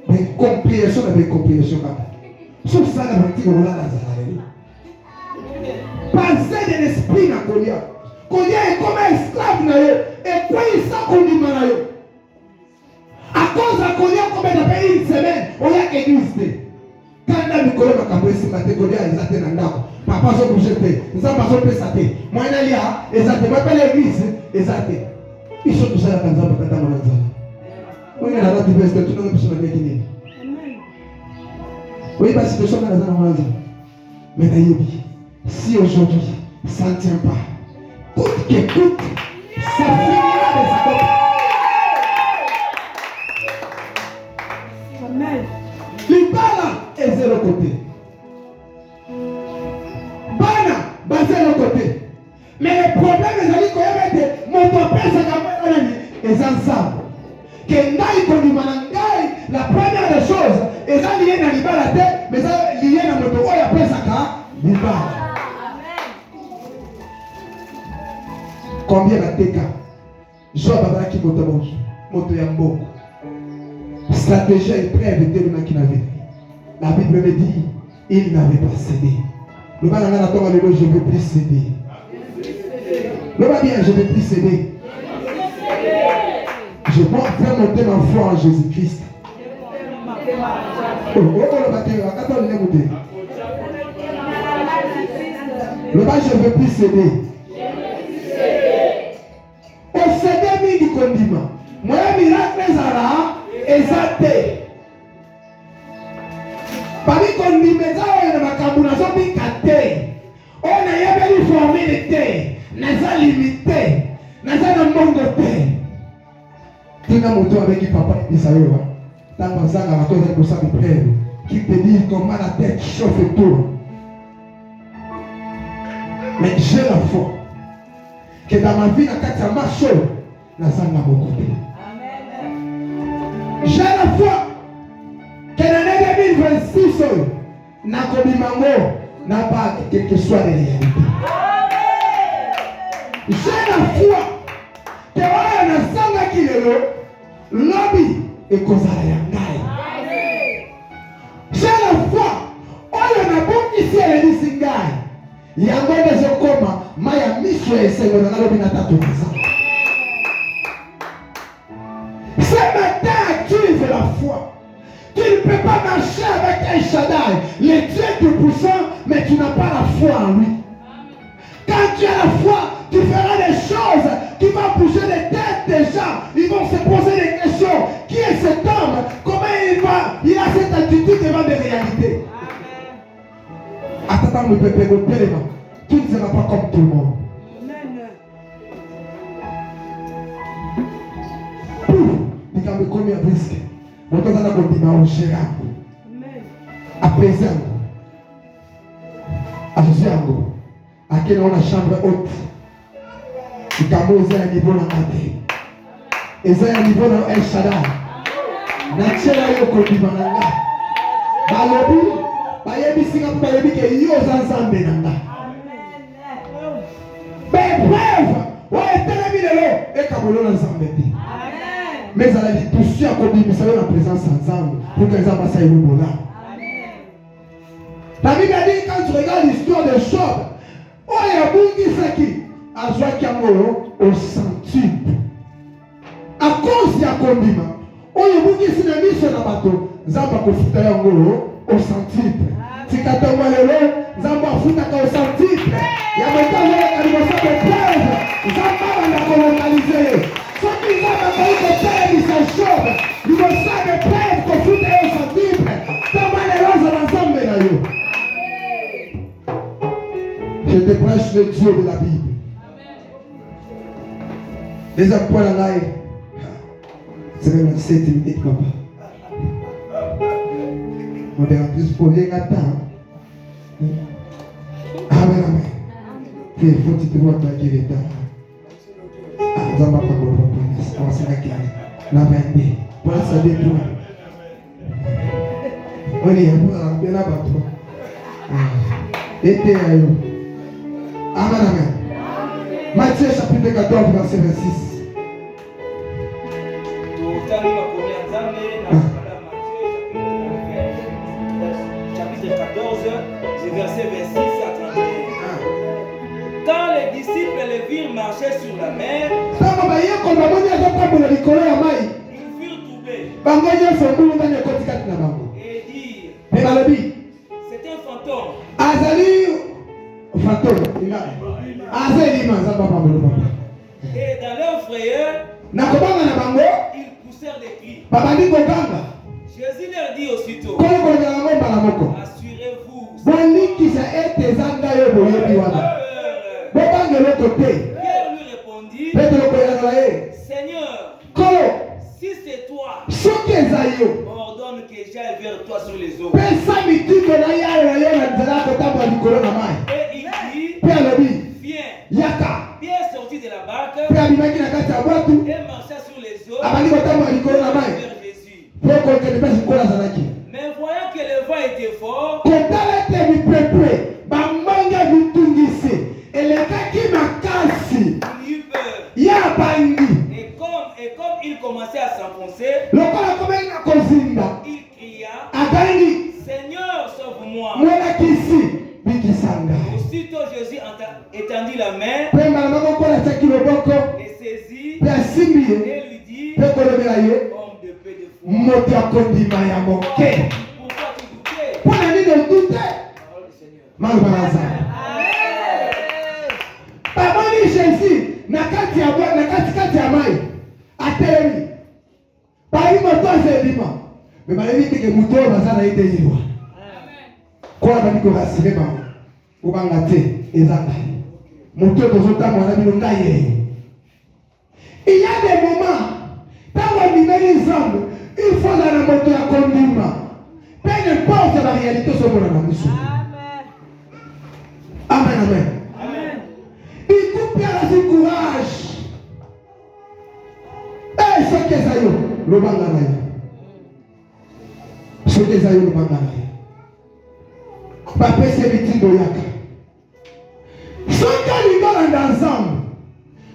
Mais compréhension avec compréhension. Sauf ça la petite on la lazare. Pensez de l'esprit na kolia. Kolia est comme un esclave na yo et quoi il ça condimana yo. À cause de Kolia, comme on a payé une semaine, on a église. Quand on a mis Kolia, on a payé une semaine, Kolia, ils ont été dans papa, ils ont bougé, ils ont pas fait. Moi, il y a, ils ont été, moi, l'église, ils ont été. Ils sont tous à la Tanzanie, pour Tata Manazala. On est là, tu peux être tout le monde sur la Guinée. Oui, parce que je suis dans la Manazala. Mais d'ailleurs, si aujourd'hui, ça ne tient pas, coûte que coûte, ça finira de s'accomplir. Libala est zéro côté. Bana, basé l'autre côté. Mais le problème est que mon papa, ça n'a pas été est ensemble. Que ngai kondima na ngai, la première des choses, est lié na libala te, mais est lié na moto oyo apesaka libala. Combien la teka? Job abalaki moto ya mboko. Stratégie est prêt à éviter le qui n'avait. La Bible me dit, il n'avait pas cédé. Le bas n'a pas je ne veux plus céder. Le bas bien, je ne veux plus céder. Je dois faire monter ma foi en Jésus-Christ. Le bas, je ne veux plus céder. Au cédé du condiment. Moi, miracle ezate. Parmi condiment, on a ma kabuna zombie kate. On a yabeli formé naza limité, naza na monde te. Tina moto avec papa Isaïe. Dans ma salle, à cause de ça de prière, qui te dit comment la tête chauffe et tourne. Mais j'ai la foi que dans ma vie, la marche, la salle n'a pas côté. J'ai la foi que dans l'année 2026, n'a pas quel que soit les réalités. J'ai la foi que on a sanga qui est lobby et kozala yangai. J'ai la foi on a bon ici à l'église yango de koma maya miso esengo na lobby na tatu ça. Ce matin active la foi. Tu ne peux pas marcher avec un Shaddai, le Dieu tout-puissant, mais tu n'as pas la foi en lui. Quand tu as la foi, tu feras des choses qui vont bouger les têtes des gens. Ils vont se poser des questions. Qui est cet homme? Comment il va? Il a cette attitude devant des réalités. Attends, le peuple, tu ne seras pas comme tout le monde. Pouf, il combien de risques. On doit aller au gérant. Apaisant. Apaisant. À quelle on a chambre haute. Il a posé un niveau dans la tête. Et c'est un niveau dans El Shaddai. Naturel yo kodima nanga. Balobi, bayebi singa bayebi ke yo zanzambe nanga. Ben bref, ouais telemi lelo et kabolo na zambete. Mais à la vie tout suite à kodima ça la présence ensemble pour que les gens passent au bola. La Bible dit quand tu regardes l'histoire de Job, oh il y a beaucoup qui a joué Kiamoro au centuple. À cause de la condima, on y a beaucoup qui s'est mis sur la bateau. Zamba kofuta yango au centuple. Si katonga lelo, Zamba futa au centuple. Il y a maintenant la calibration de preuve. Zamba va la colonialiser. Ceux qui Zamba va y faire des choses, ils vont faire des preuves kofuta au centuple. Zamba lelo za l'ensemble na yo. Je te prêche le Dieu de la Bible. Deuxième point là, c'est le 7 minutes, papa. On est en plus pour les gâteaux. Amen, amen. Il faut que tu te vois qui est là. Ah, nous allons pas prendre. On va se la la 22. Voilà, ça détourne. On est bien là-bas. Et t'es à eux. Amen, amen. Matthieu chapitre 14, verset 26. Chapitre 14, verset 26 à 31. Quand les disciples les virent marcher sur la mer, ils furent troublés. Et dirent, c'est un fantôme. Et dans leur frayeur, ils poussèrent des cris. Jésus leur dit aussitôt, assurez-vous. Pierre lui répondit, Seigneur, si c'est toi, ordonne que j'aille vers toi sur les eaux. Et il dit, viens. Pierre sortit de la barque et marcha sur Jésus. Pour que Mais voyant que le vent était fort, il eut peur. Et comme il commençait à s'enfoncer, il cria, Seigneur, sauve-moi. Aussitôt Jésus étendit la main, et saisit, et lui dit, homme de peu de foi, pourquoi tu doutais? Parole du Seigneur. Pamani Jésus nakati ya mai atelemi pali moto azelima me balebi teke moto bazana ite yiwa kwa bani ko rasire ba ubanga te ezanga moto tozotanga na bino ngaye. Il y a des moments dans le numéro ensemble il faut la moto ya kondima peu importe la réalité sur mon mission. Amen amen. Il coupe bien du courage. Eh, ce que ça y est, le banganaï. Ce que ça y est, le banganaï. Papa, c'est victime de Yaka. Ce que nous avons ensemble,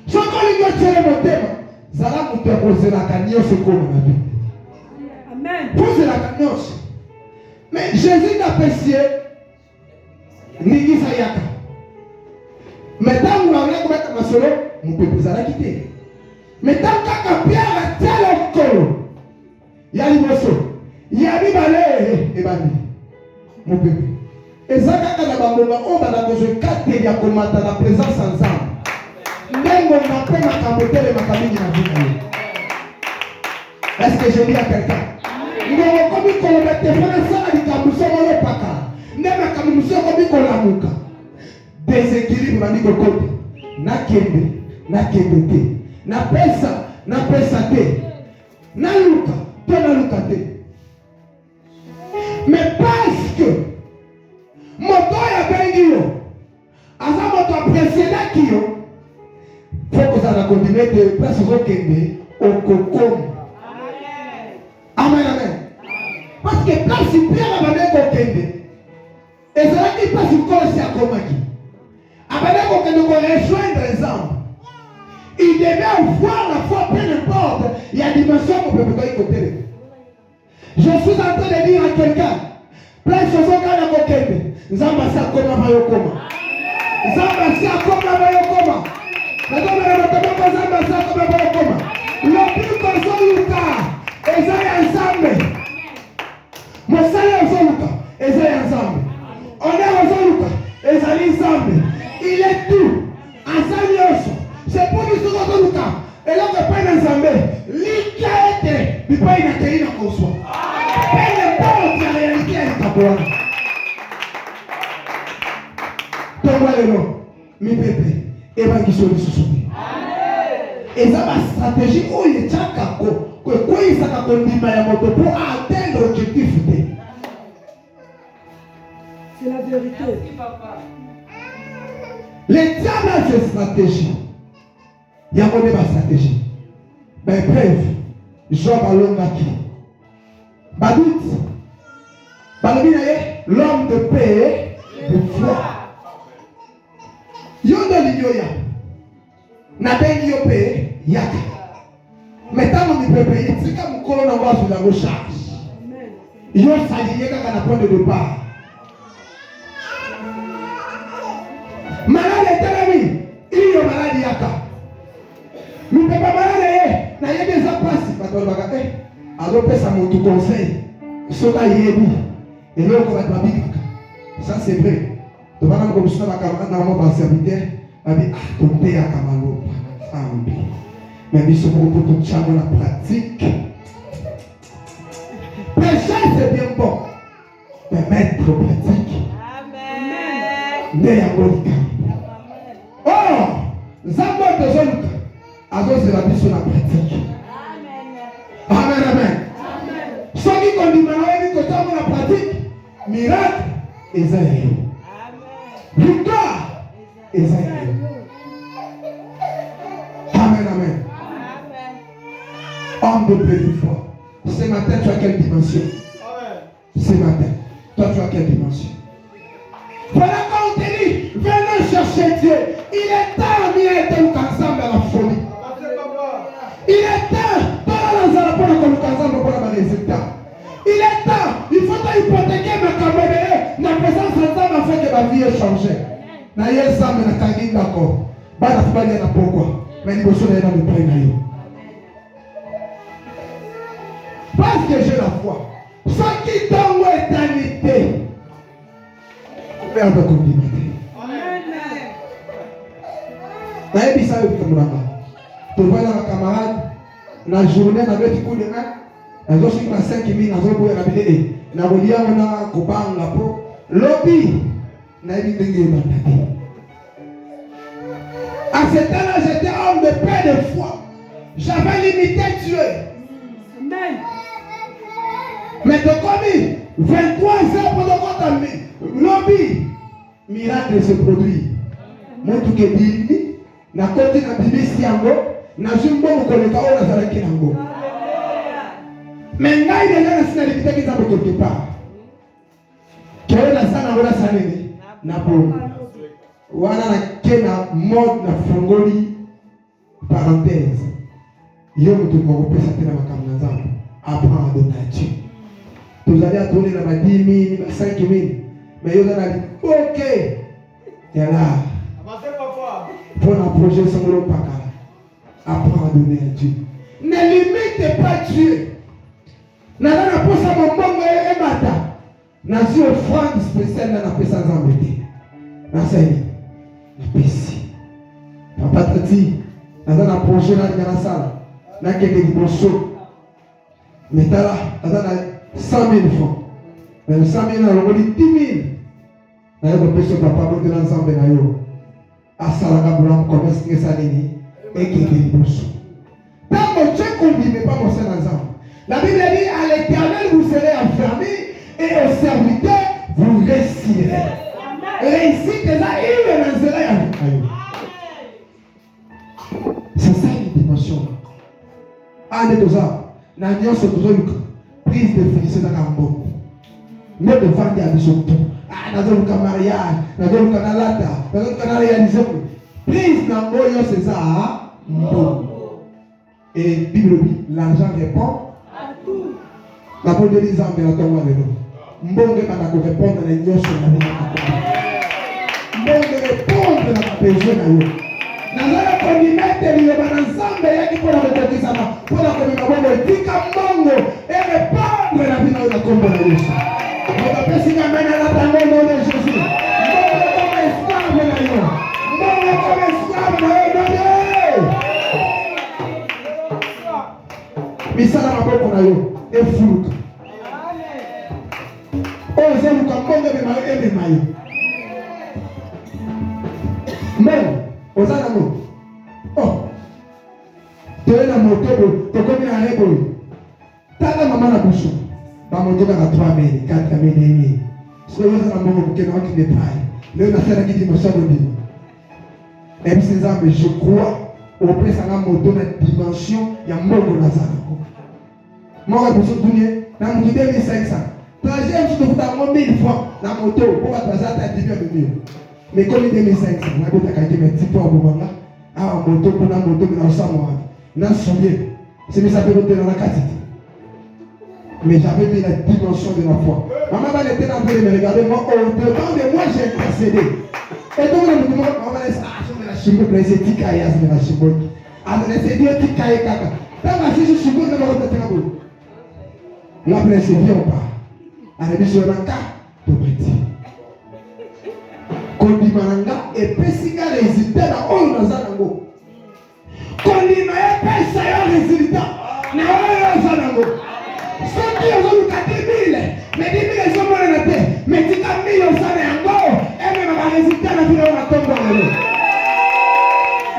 ce que nous avons tiré mon thème, Zala nous te poser la cagnotte, c'est comme on a dit. Amen. Poser la cagnotte. Mais Jésus n'a pas essayé, ni Yaka. Maintenant, vous avez commettre ma solo, mon peuple vous a quitté. Maintenant, quand Pierre a tel colo, il y a l'imosso, il y a l'ibale et bani. Mon peuple. Et ça, quand on a bambouba, on va la cause 4 et il y a comme la présence ensemble. Même on n'a pas ma camoté et ma famille n'a vu. Est-ce que je dis à quelqu'un? Nous avons commis qu'on le mette, on a ça à l'ikamuso, on le paka. Même à kamuso, comme qu'on l'a mouka. Déséquilibre na niko kote na kembe te na pesa te na luka te. Mais parce que moto ya bengi yo asa moto apprécié na kiyo faut que ça la continuer de place au kembe au kokom. Amen amen. Parce que place Pierre va mettre au kembe et ça qui passe au corps c'est à komaki. Après qu'on nous rejoindre les hommes, il devait avoir la foi, peu importe. Il y a des dimensions qu'on peut pas écouter. Je suis en train de dire à quelqu'un, plein de choses qu'on a côté. Zamba sa koma mayokoma. Zamba sa koma mayokoma. Madame la maman zamba sa koma mayokoma. Le plus qu'on soit et ça est ensemble. Mon salaire est et ça est ensemble. On est ensemble et ça est ensemble. Il est tout. C'est pour nous que nous sommes. Et là, on ne peut pas nous ensemble. L'Ikaete, il ne peut pas nous accueillir dans le soir. Peu importe la réalité, elle est à toi. Tomba le nom. Mi pépé. Et va qui sont les sous-soumis. Et ça, ma stratégie, où il y a Tchakako. Quoi, il s'est accompli pour atteindre l'objectif. C'est la vérité. Merci, papa. Les diables ont cette stratégie. Il y a une stratégie. Mais bref, Job a l'homme qui. Badout. L'homme de paix et de foi. Yondo l'ignoya. N'aben yo paix, yaka. Mais tant qu'on peut payer, c'est comme un colon en bas sur la recharge. Yo s'allier quand on a point de départ. Malade est il y a maladie yaka. Nous ne pouvons pas malade, il y a des passes. Alors, ça mon tout conseil. Ce qu'on a dit, et là, on va être babique. Ça, c'est vrai. Donc, on comme ça, on va avoir un serviteur. On va dire, ah, ton père a camalo. Mais ils sont pour tout ça dans la pratique. Prêcher, c'est bien bon. Mais mettre en pratique. Amen. Oh, Zamba de Zoluka. Alors, c'est la mission en pratique. Amen, amen. Ce qui conduit à la pratique, miracle, Esaïe. Victoire, Esaïe. Amen, amen. Homme de pleine foi. Ce matin, tu as quelle dimension? Ce matin, toi, tu as quelle dimension? Voilà quand on te dit, venez chercher Dieu. Il est temps, il est temps ensemble à la folie. Il est temps, pour la résultat. Il est temps, il faut hypothéquer ma caméra, ma présence ensemble afin que ma vie ait changé. Na yé ça me na kangi d'accord. Ba na fubali na pourquoi? Mais il faut se lever dans le prix na yo. Parce que j'ai la foi. Ce qui donne l'éternité. Père de communauté. Na yé ça yo kamuranga. Tu vois là ma camarade, la journée na beti coup de main. Nazo suis ma 5000 nazo boya na bidé. Na bolia na kobanga po. Lobby. Na yé ndenge bandaki. À ce temps-là, j'étais homme de paix de foi. J'avais limité Dieu. Amen. Mais de commis, 23 heures pour le compte lobby, miracle se produit. Moi, tout ce qui est na côté na bibi siango, na jumbo mukoleka o na zalaki nango. Mais ngai déjà na sina limité qui zabo quelque part. Kero na sana wala sanene na bo. Wana na kena mode na fongoli parenthèse. Yo mutu ko pesa tena makamna zangu. Apprends à donner à Dieu. Vous allez à donner la 10 000, 5 000. Mais vous allez dire, ok. Et là, pour un projet sans le pakala. Apprends à donner à Dieu. Ne limitez pas Dieu. N'a pas ça mon bon et mata. N'a pas offrande spéciale n'a pas sans embêter. N'a pas Pesi. Papa Tati, dans un projet dans la salle, dans quelques dimensions. Mais là, dans 100 000 francs. Mais 100 000, on dit 10 000. Dans le péché, papa, vous êtes ensemble. À Salaga Blanc, commerce que ça n'est et qui est dimension. Tant que Dieu conduit, mais pas mon sein ensemble. La Bible dit à l'éternel, vous serez enfermés et aux serviteurs, vous réussirez. Réussite là, il est dans le. C'est ça une dimension. Allez, tout ça. N'ayons ce toujours prise de définition dans le cambo. Mais de vendre à tout. Ah, dans le mariage, dans le canalata, dans le canal réalisé. Prise dans le c'est ça. Et Bible dit, l'argent répond à tout. La Bible dit, l'argent répond à tout. Mbonge banako répondre na nyonso na nini. Mbonge répondre na besoin na yo. Nazala konimettre yo banensemble yaki pour la reconnaissance pour la communauté tika mbongo et répondre na bino na kombo na Yesu. On va passer quand même à la tango nom de Jésus. Mbonge comme esclave na yo. Mbonge comme esclave na yo. Misala maboko na yo e fuluka. Oh, c'est le campo de Marie et Marie. Mais, aux anneaux. Oh, tu es dans mon moto, tu connais un rébol. Tu as la maman à la bouche. Bah, mon Dieu, à 3 000, 4 000 et demi. C'est le moment où tu es dans le détail. Le national qui dit, mon cher Dieu. Et puis, c'est ça, mais je crois, au plus, ça a moto dans la dimension, il y a un mot dans la salle. Moi, je suis venu, dans mon 2500. Troisième, je te fous 1000 francs dans la moto pour passer à ta division. Mais comme il est 2500, on a beau t'accueillir mes petits points au moment là. Ah, moto, pour la moto, mais dans le moi. Dans le soulier. C'est mis ça peut monter dans la carte. Mais j'avais mis la dimension de la foi. Maman va l'été dans le mais regardez, moi, au-devant de moi, j'ai intercédé. Et donc, on me demande, on va laisser, ah, je me la chimbo, mais c'est Tikaïa, je me la chimbo. Ah, c'est Dieu Tikaïa, kaka. Tant que je suis chimbo, je vais me retenir à vous. Là, c'est bien ou pas? Anabishonaka tobeti kondimananga epesinga résultat na oyo naza nango kondima epesa yo résultat na oyo naza nango soki ozoluka 10 000 mais 10 000 ezomonana te mais tika 1000 oza na yango ememaka résultat na bino oyo natombo nango.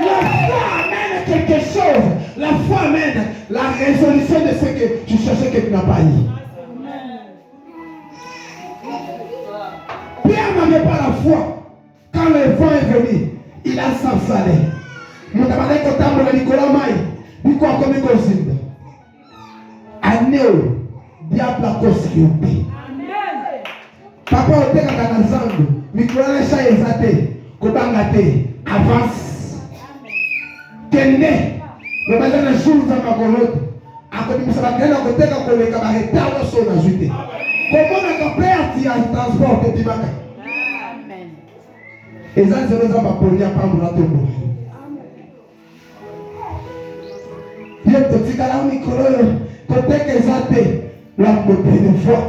La foi amène quelque chose. La foi amène la résolution de ce que tu cherchais que tu n'as pas eu. Pierre n'avait pas la foi. Quand le vent est venu, il a s'enflammé. Mon tabac est content pour le Nicolas Maï. Il croit comme une cosine. année, diable a consécuté. Papa, on t'a dans la zangue, micro-échange exaté, kobangate, avance. Kende, le bazar de jour dans ma colotte, à côté de ça, à côté de la collègue, à retard sur la juité. Comment on a perdu un transport de Tibaka? Et ça, c'est les hommes à Polia, pas pour la tombe. Il y a un petit gars micro, côté que ça t'est, la côté de foi.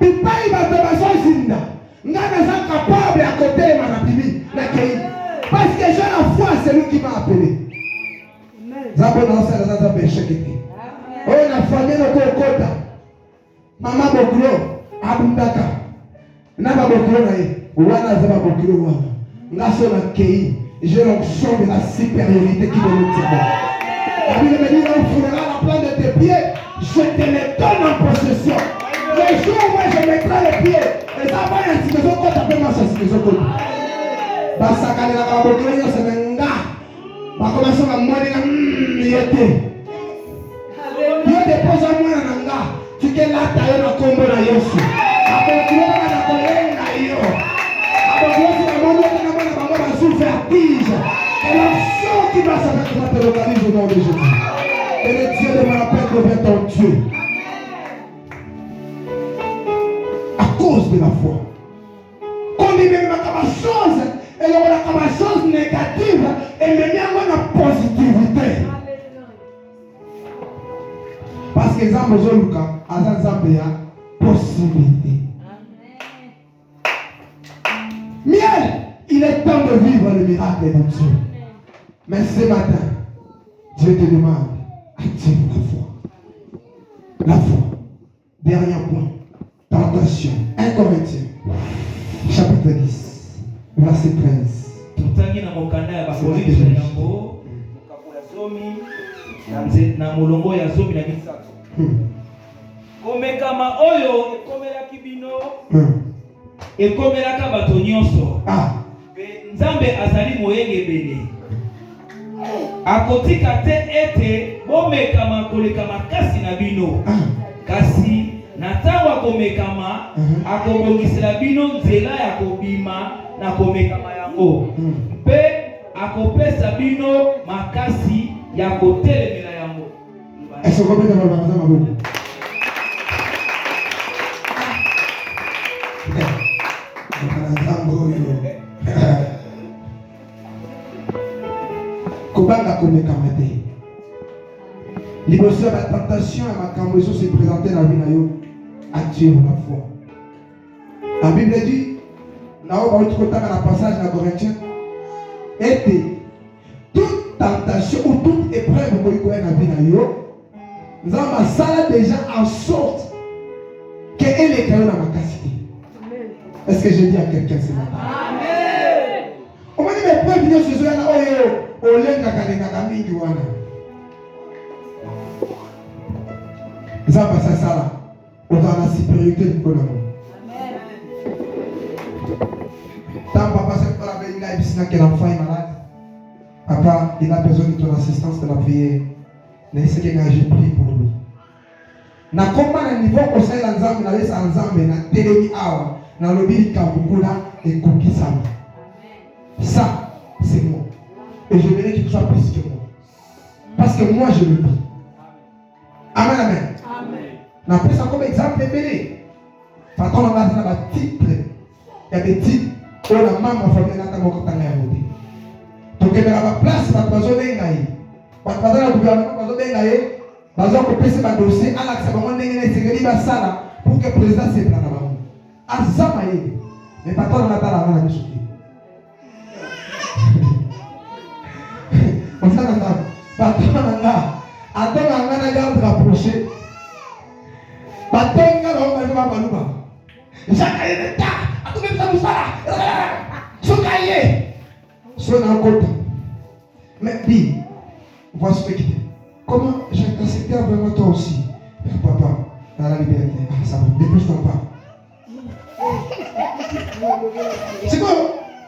Puis pas il va te passer Zinda. Nous sommes capables à côté de Manapimi, parce que j'ai la foi, c'est lui qui m'a appelé. Zabona c'est la zabe shekiti. Oh na famille no kokota. Mama boklo abundaka. Na ba boklo na ye. Wana zaba boklo wana. Ngaso na kei, j'ai l'onction de la supériorité qui me tient. La Bible me dit on foulera la plante de tes pieds, je te les donne en possession. Le jour où je mettrai les pieds, et ça va y être maison côte après moi c'est maison côte. Basaka na ba boklo yo se menga. Ba commencer à moi yete. Yo dépose à moi nanga. Tu que là taille na kombo na Yesu. Aboklo na kolenga yo. Aboklo na mono na mona bango ba sous vertige. Et l'action qui va s'arrêter te localise au nom de Jésus. Et le Dieu de ma paix devient ton Dieu. À cause de la foi. Quand il met ma chose, et il y a ma chose négative, et il y a ma positivité. Parce que Zambo Zoluka, Azan Zambia, possibilité. Miel, il est temps de vivre le miracle de Dieu. Mais ce matin, Dieu te demande, active la foi. La foi. Dernier point. Tentation. 1 Corinthiens, chapitre 10, verset 13. Tutangi na mokanda ya bapolisi na yango, mokapula zomi, na molongo ya zomi na misato. Komekama oyo ekomelaki bino, ekomelaka bato nyonso. Nzambe azali moyenge bene. Akotika te ete bomekama koleka makasi na bino. Kasi na ntango akomekama, akobongisela bino nzela ya kobima na komekama yango. Mpe akopesa bino makasi ya kotelemela yango. Est-ce que vous pouvez me dire Kobanga komekama te. Liboso ya tentation ya makambo ezo se présenter na vie na yo, active la foi. La Bible dit, na oba utikotanga na passage na Corinthiens, ete toute tentation ou toute épreuve ko ikoya na vie na yo, nzamba asala déjà en sorte que elle est kayo na makasi te. Est-ce que je dis à quelqu'un ce matin? Amen. On m'a dit mais preuve vient ce soir na oyo olengaka lengaka mingi wana. Nzamba sasala oza na supériorité likolo na mo. Tant papa c'est pour la bénédiction bisina que l'enfant est malade. Papa, il a besoin de ton assistance de la prière. Mais c'est que j'ai prié pour lui. Na komba na niveau au sein de nzambe na lesa nzambe na telemi awa na lobili kabukula et kokisama. Ça c'est moi. Et je voudrais qu'il soit plus que moi. Parce que moi je le vis. Amen, amen. Amen. On a pris ça comme exemple belé. Quand on a un titre, il y a des titres où la maman famille n'a pas encore tanga ya voter. Donc il y a la place pour besoin d'engager. Pour besoin de gouvernement besoin d'engager, besoin de passer un dossier à l'accès besoin d'engager sécurité basala pour que le président se prenne la main. Azamaye. Mais pas tant on a pas la main à discuter. On s'en entend. Pas tant on a. Attends, on a garde rapproché. Batenga on va baluba. Jakaye beta. Atu beta musala. Sokaye. Sona kota. Mais dis, vois ce qui est. Comment j'ai accepté vraiment toi aussi, papa, dans la liberté. Ah ça va, dépêche-toi pas. C'est quoi?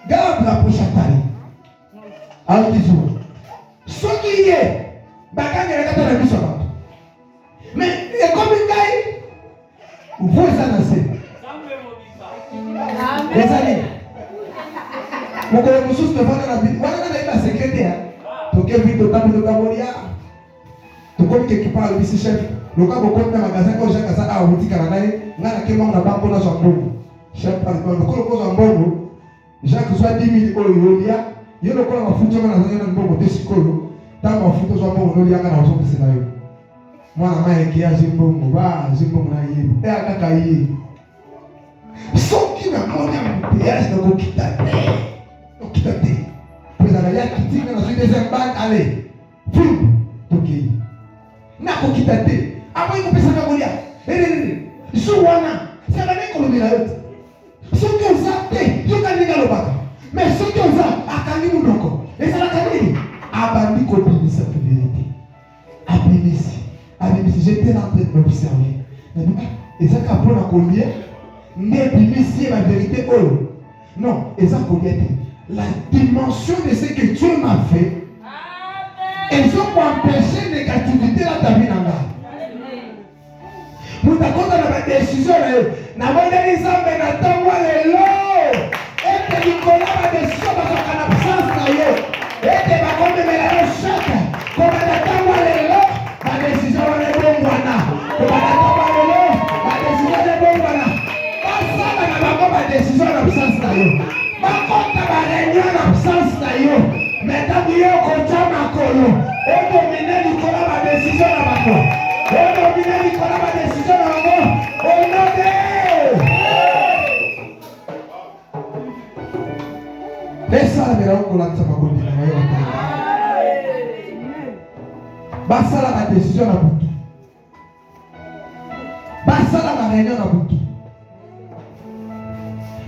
Garde la poche à Tari. Alors dis-moi. Ce qui est, bagage de la carte de la vie. Mais nase. Ezali. Mokolo mosusu tofanda na bible. Wana na iba secrétaire. Toke vite tabu tokabolia. Tokomi quelque part le vice chef. Loka boko na magasin ko jaka sa a wutika na nani. Ngana kemo na banko na zambongo. Chef par exemple lokolo ko zambongo. Jacques soit 10 000 euros lia. Yo lokola mafuta na zanya na mbongo tesikolo. Ta mafuta zambongo no lia ngana ozo pesa yo. Mwana maye kia zimbongo ba zimbongo na yebo. E akaka yi. Soki na mona mpeyage na kokita te. Kokita te. Prezana ya kitinga na zui deuxième bande allez. Fou. Toki. Na kokita te. Abo iko pesa na molia. Juwana. Sala ne kolomela yote. Soki oza te. Yoka ninga lobaka. Mais soki oza akani munoko. Ezala kanini. Abandi ko bimisa la vérité. Abimisi. Abimisi. J'étais en train de m'observer. Ezaka pona combien? Ne bimisi la vérité oh. Non, ezaka combien? La dimension de ce que Dieu m'a fait. Ils ont empêché la négativité dans ta vie. Nous t'accordons la décision. Nous avons des hommes et nous avons les lots. Et que Nicolas a des choses dans son absence. Et que ma compte de la chaque. Comme on attend les lots, la décision est bonne. Comme on attend les lots, la décision est bonne. Pas ça, la décision en absence. Pas contre la réunion en absence. Mais tant que vous comptez ma colo, on domine Nicolas ma décision à ma colo. On domine Nicolas ma décision à ma colo. On note. Mais ça, mais là, on l'a dit à ma colo. Basa la décision à Boutou. Basa la réunion à Boutou.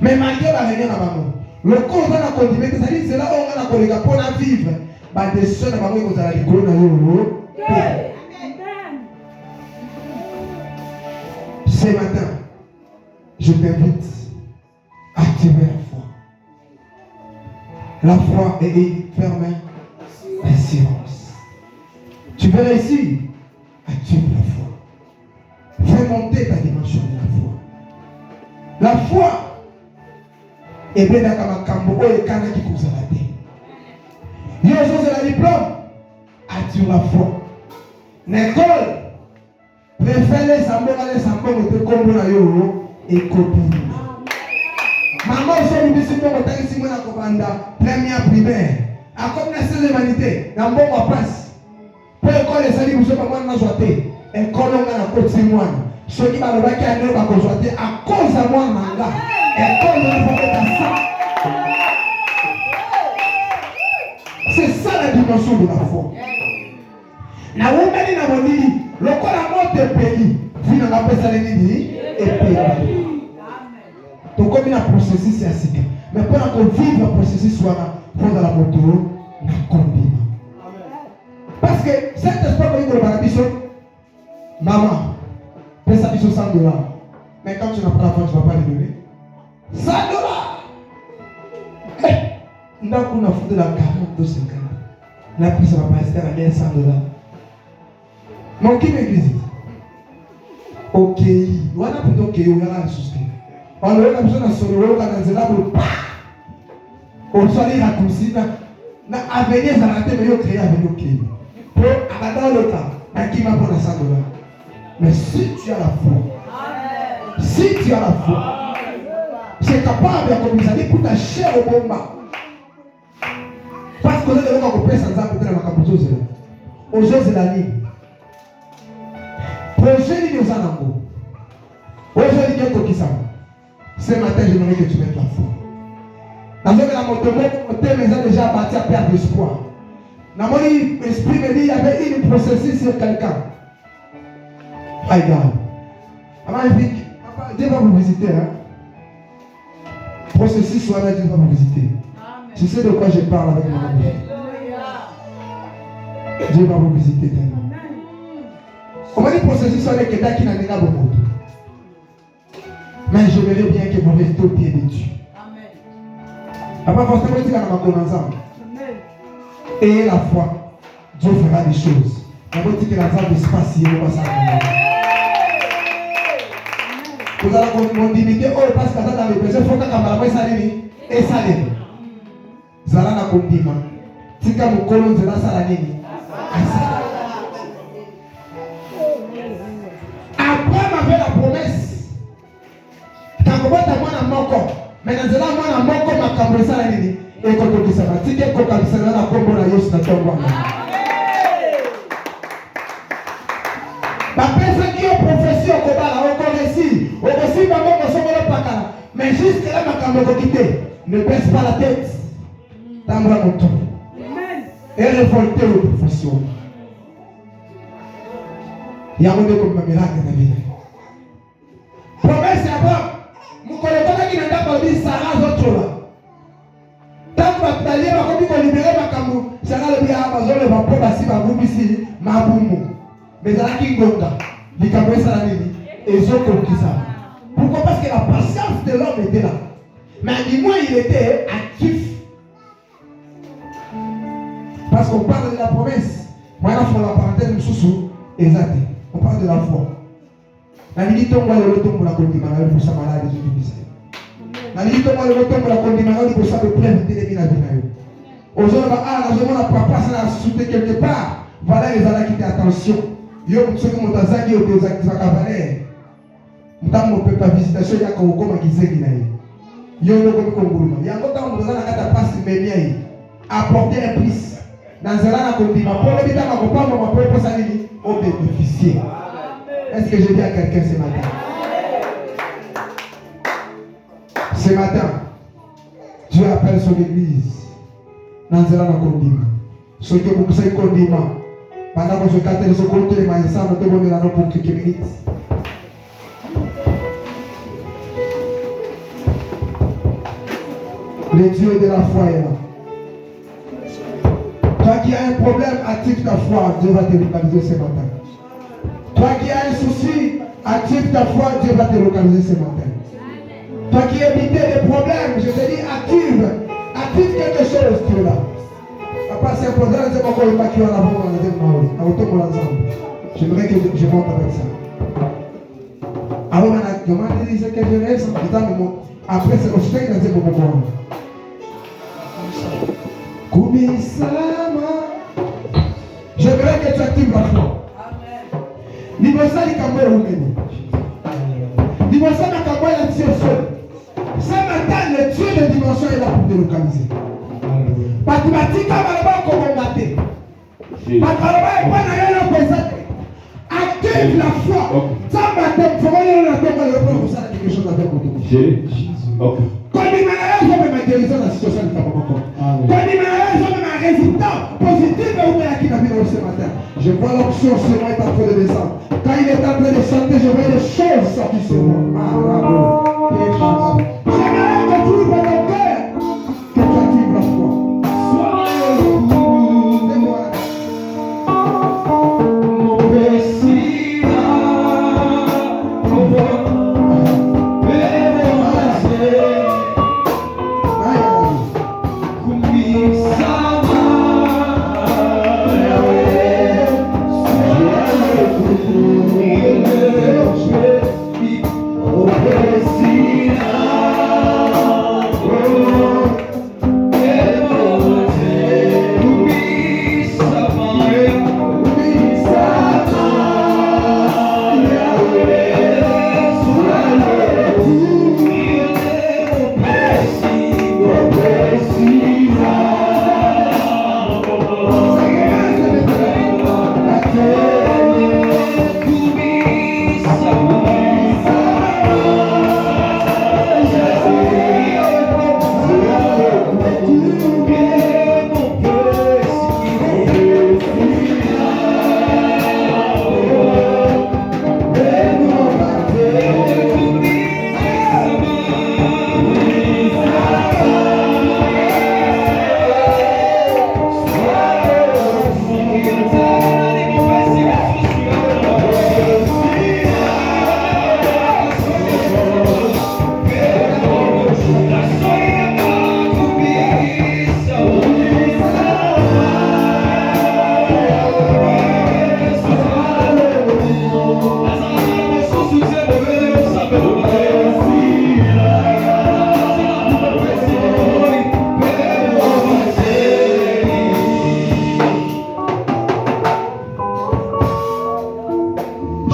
Mais malgré la réunion à Boutou. Le corps va continuer, c'est là où on va colléger pour la vivre. La décision de maman est à l'école. Ce matin, je t'invite à activer la foi. La foi est fermée. Un silence. Tu veux réussir? Active la foi. Fais monter ta dimension de la foi. La foi. Et bien, dans le cambo, il y a quelqu'un qui coupe la tête. Il y a un diplôme. Attire la foi. L'école. Préfère les sambons, mais comme yo et copie. Maman, je me suis dit que je suis première primaire. À comme la humanité, dans mon place. Pour l'école, les salles, vous savez, moi, je suis joité. École, on a la côte de moi. Ceux qui m'ont dit qu'ils allaient pas joité à cause de moi, manga. C'est ça la dimension de la foi. Na women na monili, lokola mote pays, vina na pesa nini et pays. Donc comme un processus c'est asika. Mais pour qu'on vive le processus soit pour dans la moto na combina. Parce que cet espoir que nous avons biso maman, pesa biso $100. Mais quand tu n'as pas l'argent, tu ne vas pas les donner. $100. Donc on a foutu la 40 ou 50. La prise va pas rester à bien $100. Mon qui m'église? Ok. On a plutôt ok. On a la souscrit. On a besoin de solo. On a besoin de on soit les raccourcis. Na avenir ça la tête mais yo créer avec ok. Pour dans le temps, à qui m'a pour $100. Mais si tu as la foi. Si tu as la foi. C'est capable de commissaire pour ta chair au combat. Parce que vous avez compris sans ça, peut-être ma capuchose. Aujourd'hui, c'est la ligne. Projet de Zanambo. Aujourd'hui, il y a un qui ça. Ce matin, j'aimerais que tu mettes la foi. Dans le mon thème est déjà parti à perdre l'espoir. Dans mon esprit me dit il y avait une processus sur quelqu'un. Regarde. Dieu va vous visiter. Hein? Processus soit là, Dieu va vous visiter. Tu sais de quoi je parle avec mon ami. Dieu va vous visiter tellement. On va dire processus soit là, quelqu'un qui n'a pas beaucoup. Mais je verrai bien que vous restez au pied de Dieu. Après, forcément, tu vas dans ensemble. Ayez la foi. Dieu fera des choses. On va dire que la salle de space, il va s'arrêter. Vous allez mon limiter, oh, parce que dans les besoins, il faut que la salini et salini. Zala na kondima. Tika mukolo zela salanini. Abraham avait la promesse. Quand on voit mwana moko, mais dans zela mwana moko makambo salanini. Et quand on dit ça, tika ko kabisa na kombo na Yesu na tombo. Bapesa qui est prophétie au Kobala, au Korési, au Kosi, mais jusque là, ma caméra ne baisse pas la tête. T'as-moi mon tour. Et révolter aux professions. Il y a un monde comme un miracle dans la vie. Promesse c'est Abraham. Mon collègue qui n'a pas dit Sarah Zotrola. Tant que tu as dit, tu as libéré ma caméra. Sarah le dit à Amazon, le vapeur bassi, ma boum ici, ma boum. Mais dans la Kingonga, les caméras ça la nuit, et ils ont compris ça. Pourquoi? Parce que la patience de l'homme était là. Mais du moins il était actif. Parce qu'on parle de la promesse. Moi, il faut la parenthèse sous exact. On parle de la foi. La nuit tombe le retour pour la condamnation pour sa maladie de l'Église. La nuit tombe le retour pour la condamnation pour sa préviter les mines à venir. Aujourd'hui, la demande à papa, ça l'a sauté quelque part. Voilà les gens qui étaient attention. Yo, ceux qui m'ont dit que vous êtes cavaliers. Dans mon peuple, visitation, il y a comme qui s'est dit. Yo, il y a un temps où vous avez la passe de apporter un plus. Dans un an, pour le bilan, on va pas pour ça, on bénéficier. Est-ce que je dis à quelqu'un ce matin? Ce matin, Dieu appelle son église. Dans un an, on dit. Ce que vous savez qu'on dit, pendant que je capte ce côté, mais ça me demande la pour quelques minutes. Le Dieu de la foi est là. Toi qui as un problème, active ta foi, Dieu va te localiser ce matin. Toi qui as un souci, active ta foi, Dieu va te localiser ce matin. Toi qui évites des problèmes, je te dis active quelque chose, tu es là. Papa, c'est important, c'est pourquoi il va qui va la voir dans la deuxième maille. J'aimerais que je monte avec ça. Alors, on a demandé que je reste, après c'est le chien dans ce moment. J'aimerais que tu actives la foi. L'immosa du Cameroun Roumeni. L'immosa du Cameroun est la seul. Ce matin, le Dieu de dimension est là pour te localiser. Mathématiques, on va mater. Active la foi. Ça matin, il faut que quelque chose avec vous. Quand il m'a dit, ma guérison dans la situation de ta maman. Quand il m'a dit, ma résultat positif ce matin. Je vois l'option sur moi est en train de descendre. Quand il est en train de chanter, je vois les choses sortir sur moi. J'aimerais que tu ouvres ton cœur, que tu actives la foi.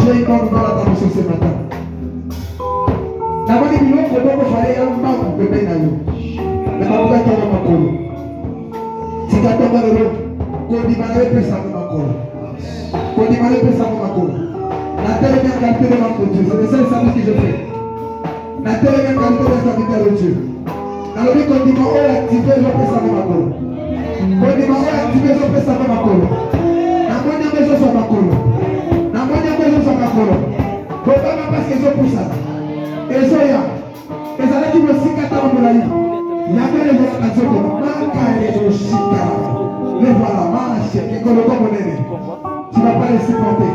J'ai une bonne nouvelle à t'annoncer ce matin. D'abord, il faut que fallait un manque de pain à nous. Mais on va tomber ma colle. Si tu as tombé le lot, qu'on dit mal, peut ça ma colle. Qu'on dit mal, peut ça ma colle. La terre est bien qualité de l'homme de Dieu. C'est le seul service que je fais. La terre est bien qualité de serviteur de Dieu. Dans le but qu'on dit mal, activé, je peux savoir ma colle. Qu'on dit mal, activé, je peux savoir ma colle. La moitié de je sois ma colle. La moitié de je sois ma colle. Pourquoi parce que je pousse ça? Et ça y a. Et ça qui me s'y casse dans la vie. Il y a bien les occasions de manquer les chicas. Les voilà, marche, qui est le comme on est. Tu ne vas pas les supporter.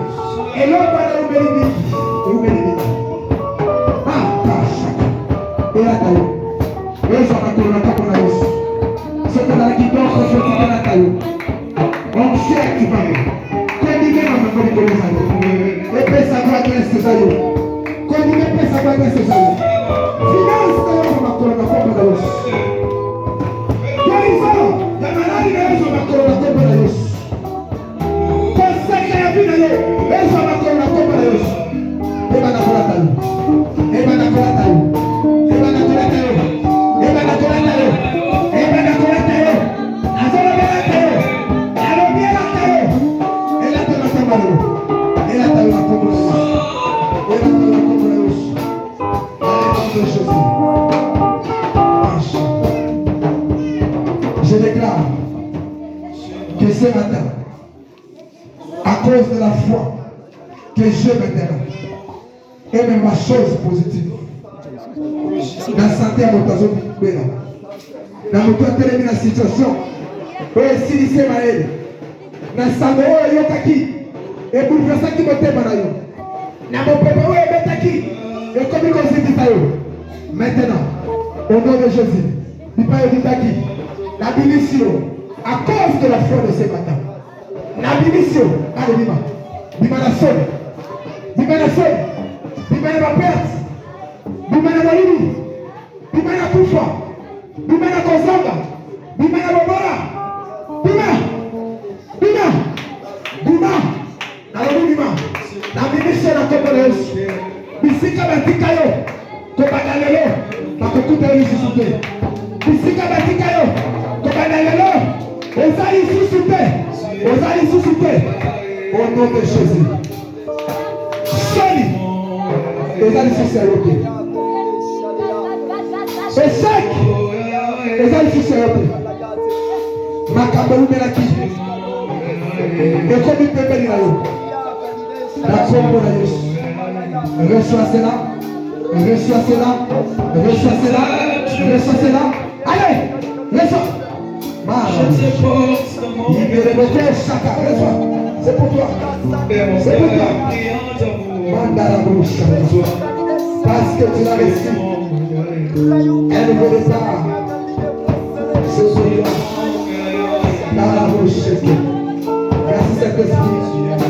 Et l'autre va aller au Bénédicte. Et au Bénédicte. Ah, tâche. Et la taille. Et ça va tourner comme on a eu. C'est que la qui dort, je vais te la taille. On sait qui va. Quand il vient, on va faire les années. Et puis ça va être ce salut. Quand il vient, ça va être ce salut. Finance, on va tourner comme on a eu. Guérison, la maladie, on va tourner comme on a eu. Conseil à la vie, et ça va tourner comme on a eu. Et va dans la taille. Et va dans la taille. Et va dans la taille. Et va dans la taille. Et va dans la taille. Azora la taille. Alors bien la taille. Et la taille la taille. Et la taille la taille. Et la taille la taille. Allez, de Jésus. Marche. Je déclare que ce matin, à cause de la foi que je maintenant, et même ma chose positive, la santé à notre zone, dans notre télé, la situation, et si c'est ma aide, dans sa mort, yokaki, et pour faire ça qui me t'aime, dans mon peuple, et betaki, et comme il considère ça, maintenant, au nom de Jésus, il peut y betaki, la bénédiction, à cause de la foi de ce matin, la bénédiction, allez, dis-moi la sonne, dis-moi la sonne, dis-moi la perte, dis-moi la validité, dis-moi la kufa, dis-moi la kozanga, dis-moi la bobora, dis-moi, alors dis-moi, la bénédiction la communauté, bisika batika yo, kobagalelo, bakokuta yo sisute, bisika batika yo, kobagalelo, ozali sisute, au nom de Jésus. Soli, ozali sisute. Échec, ozali sisute. Makambo melaki, ekomi pembeni na yo. La kombo na Yesu. Reçois cela. Allez, reçois. C'est pour toi. Mandala bouche. Parce que tu l'as reçu. Elle ne veut pas. C'est pour toi. Dans la bouche. Merci Saint-Esprit.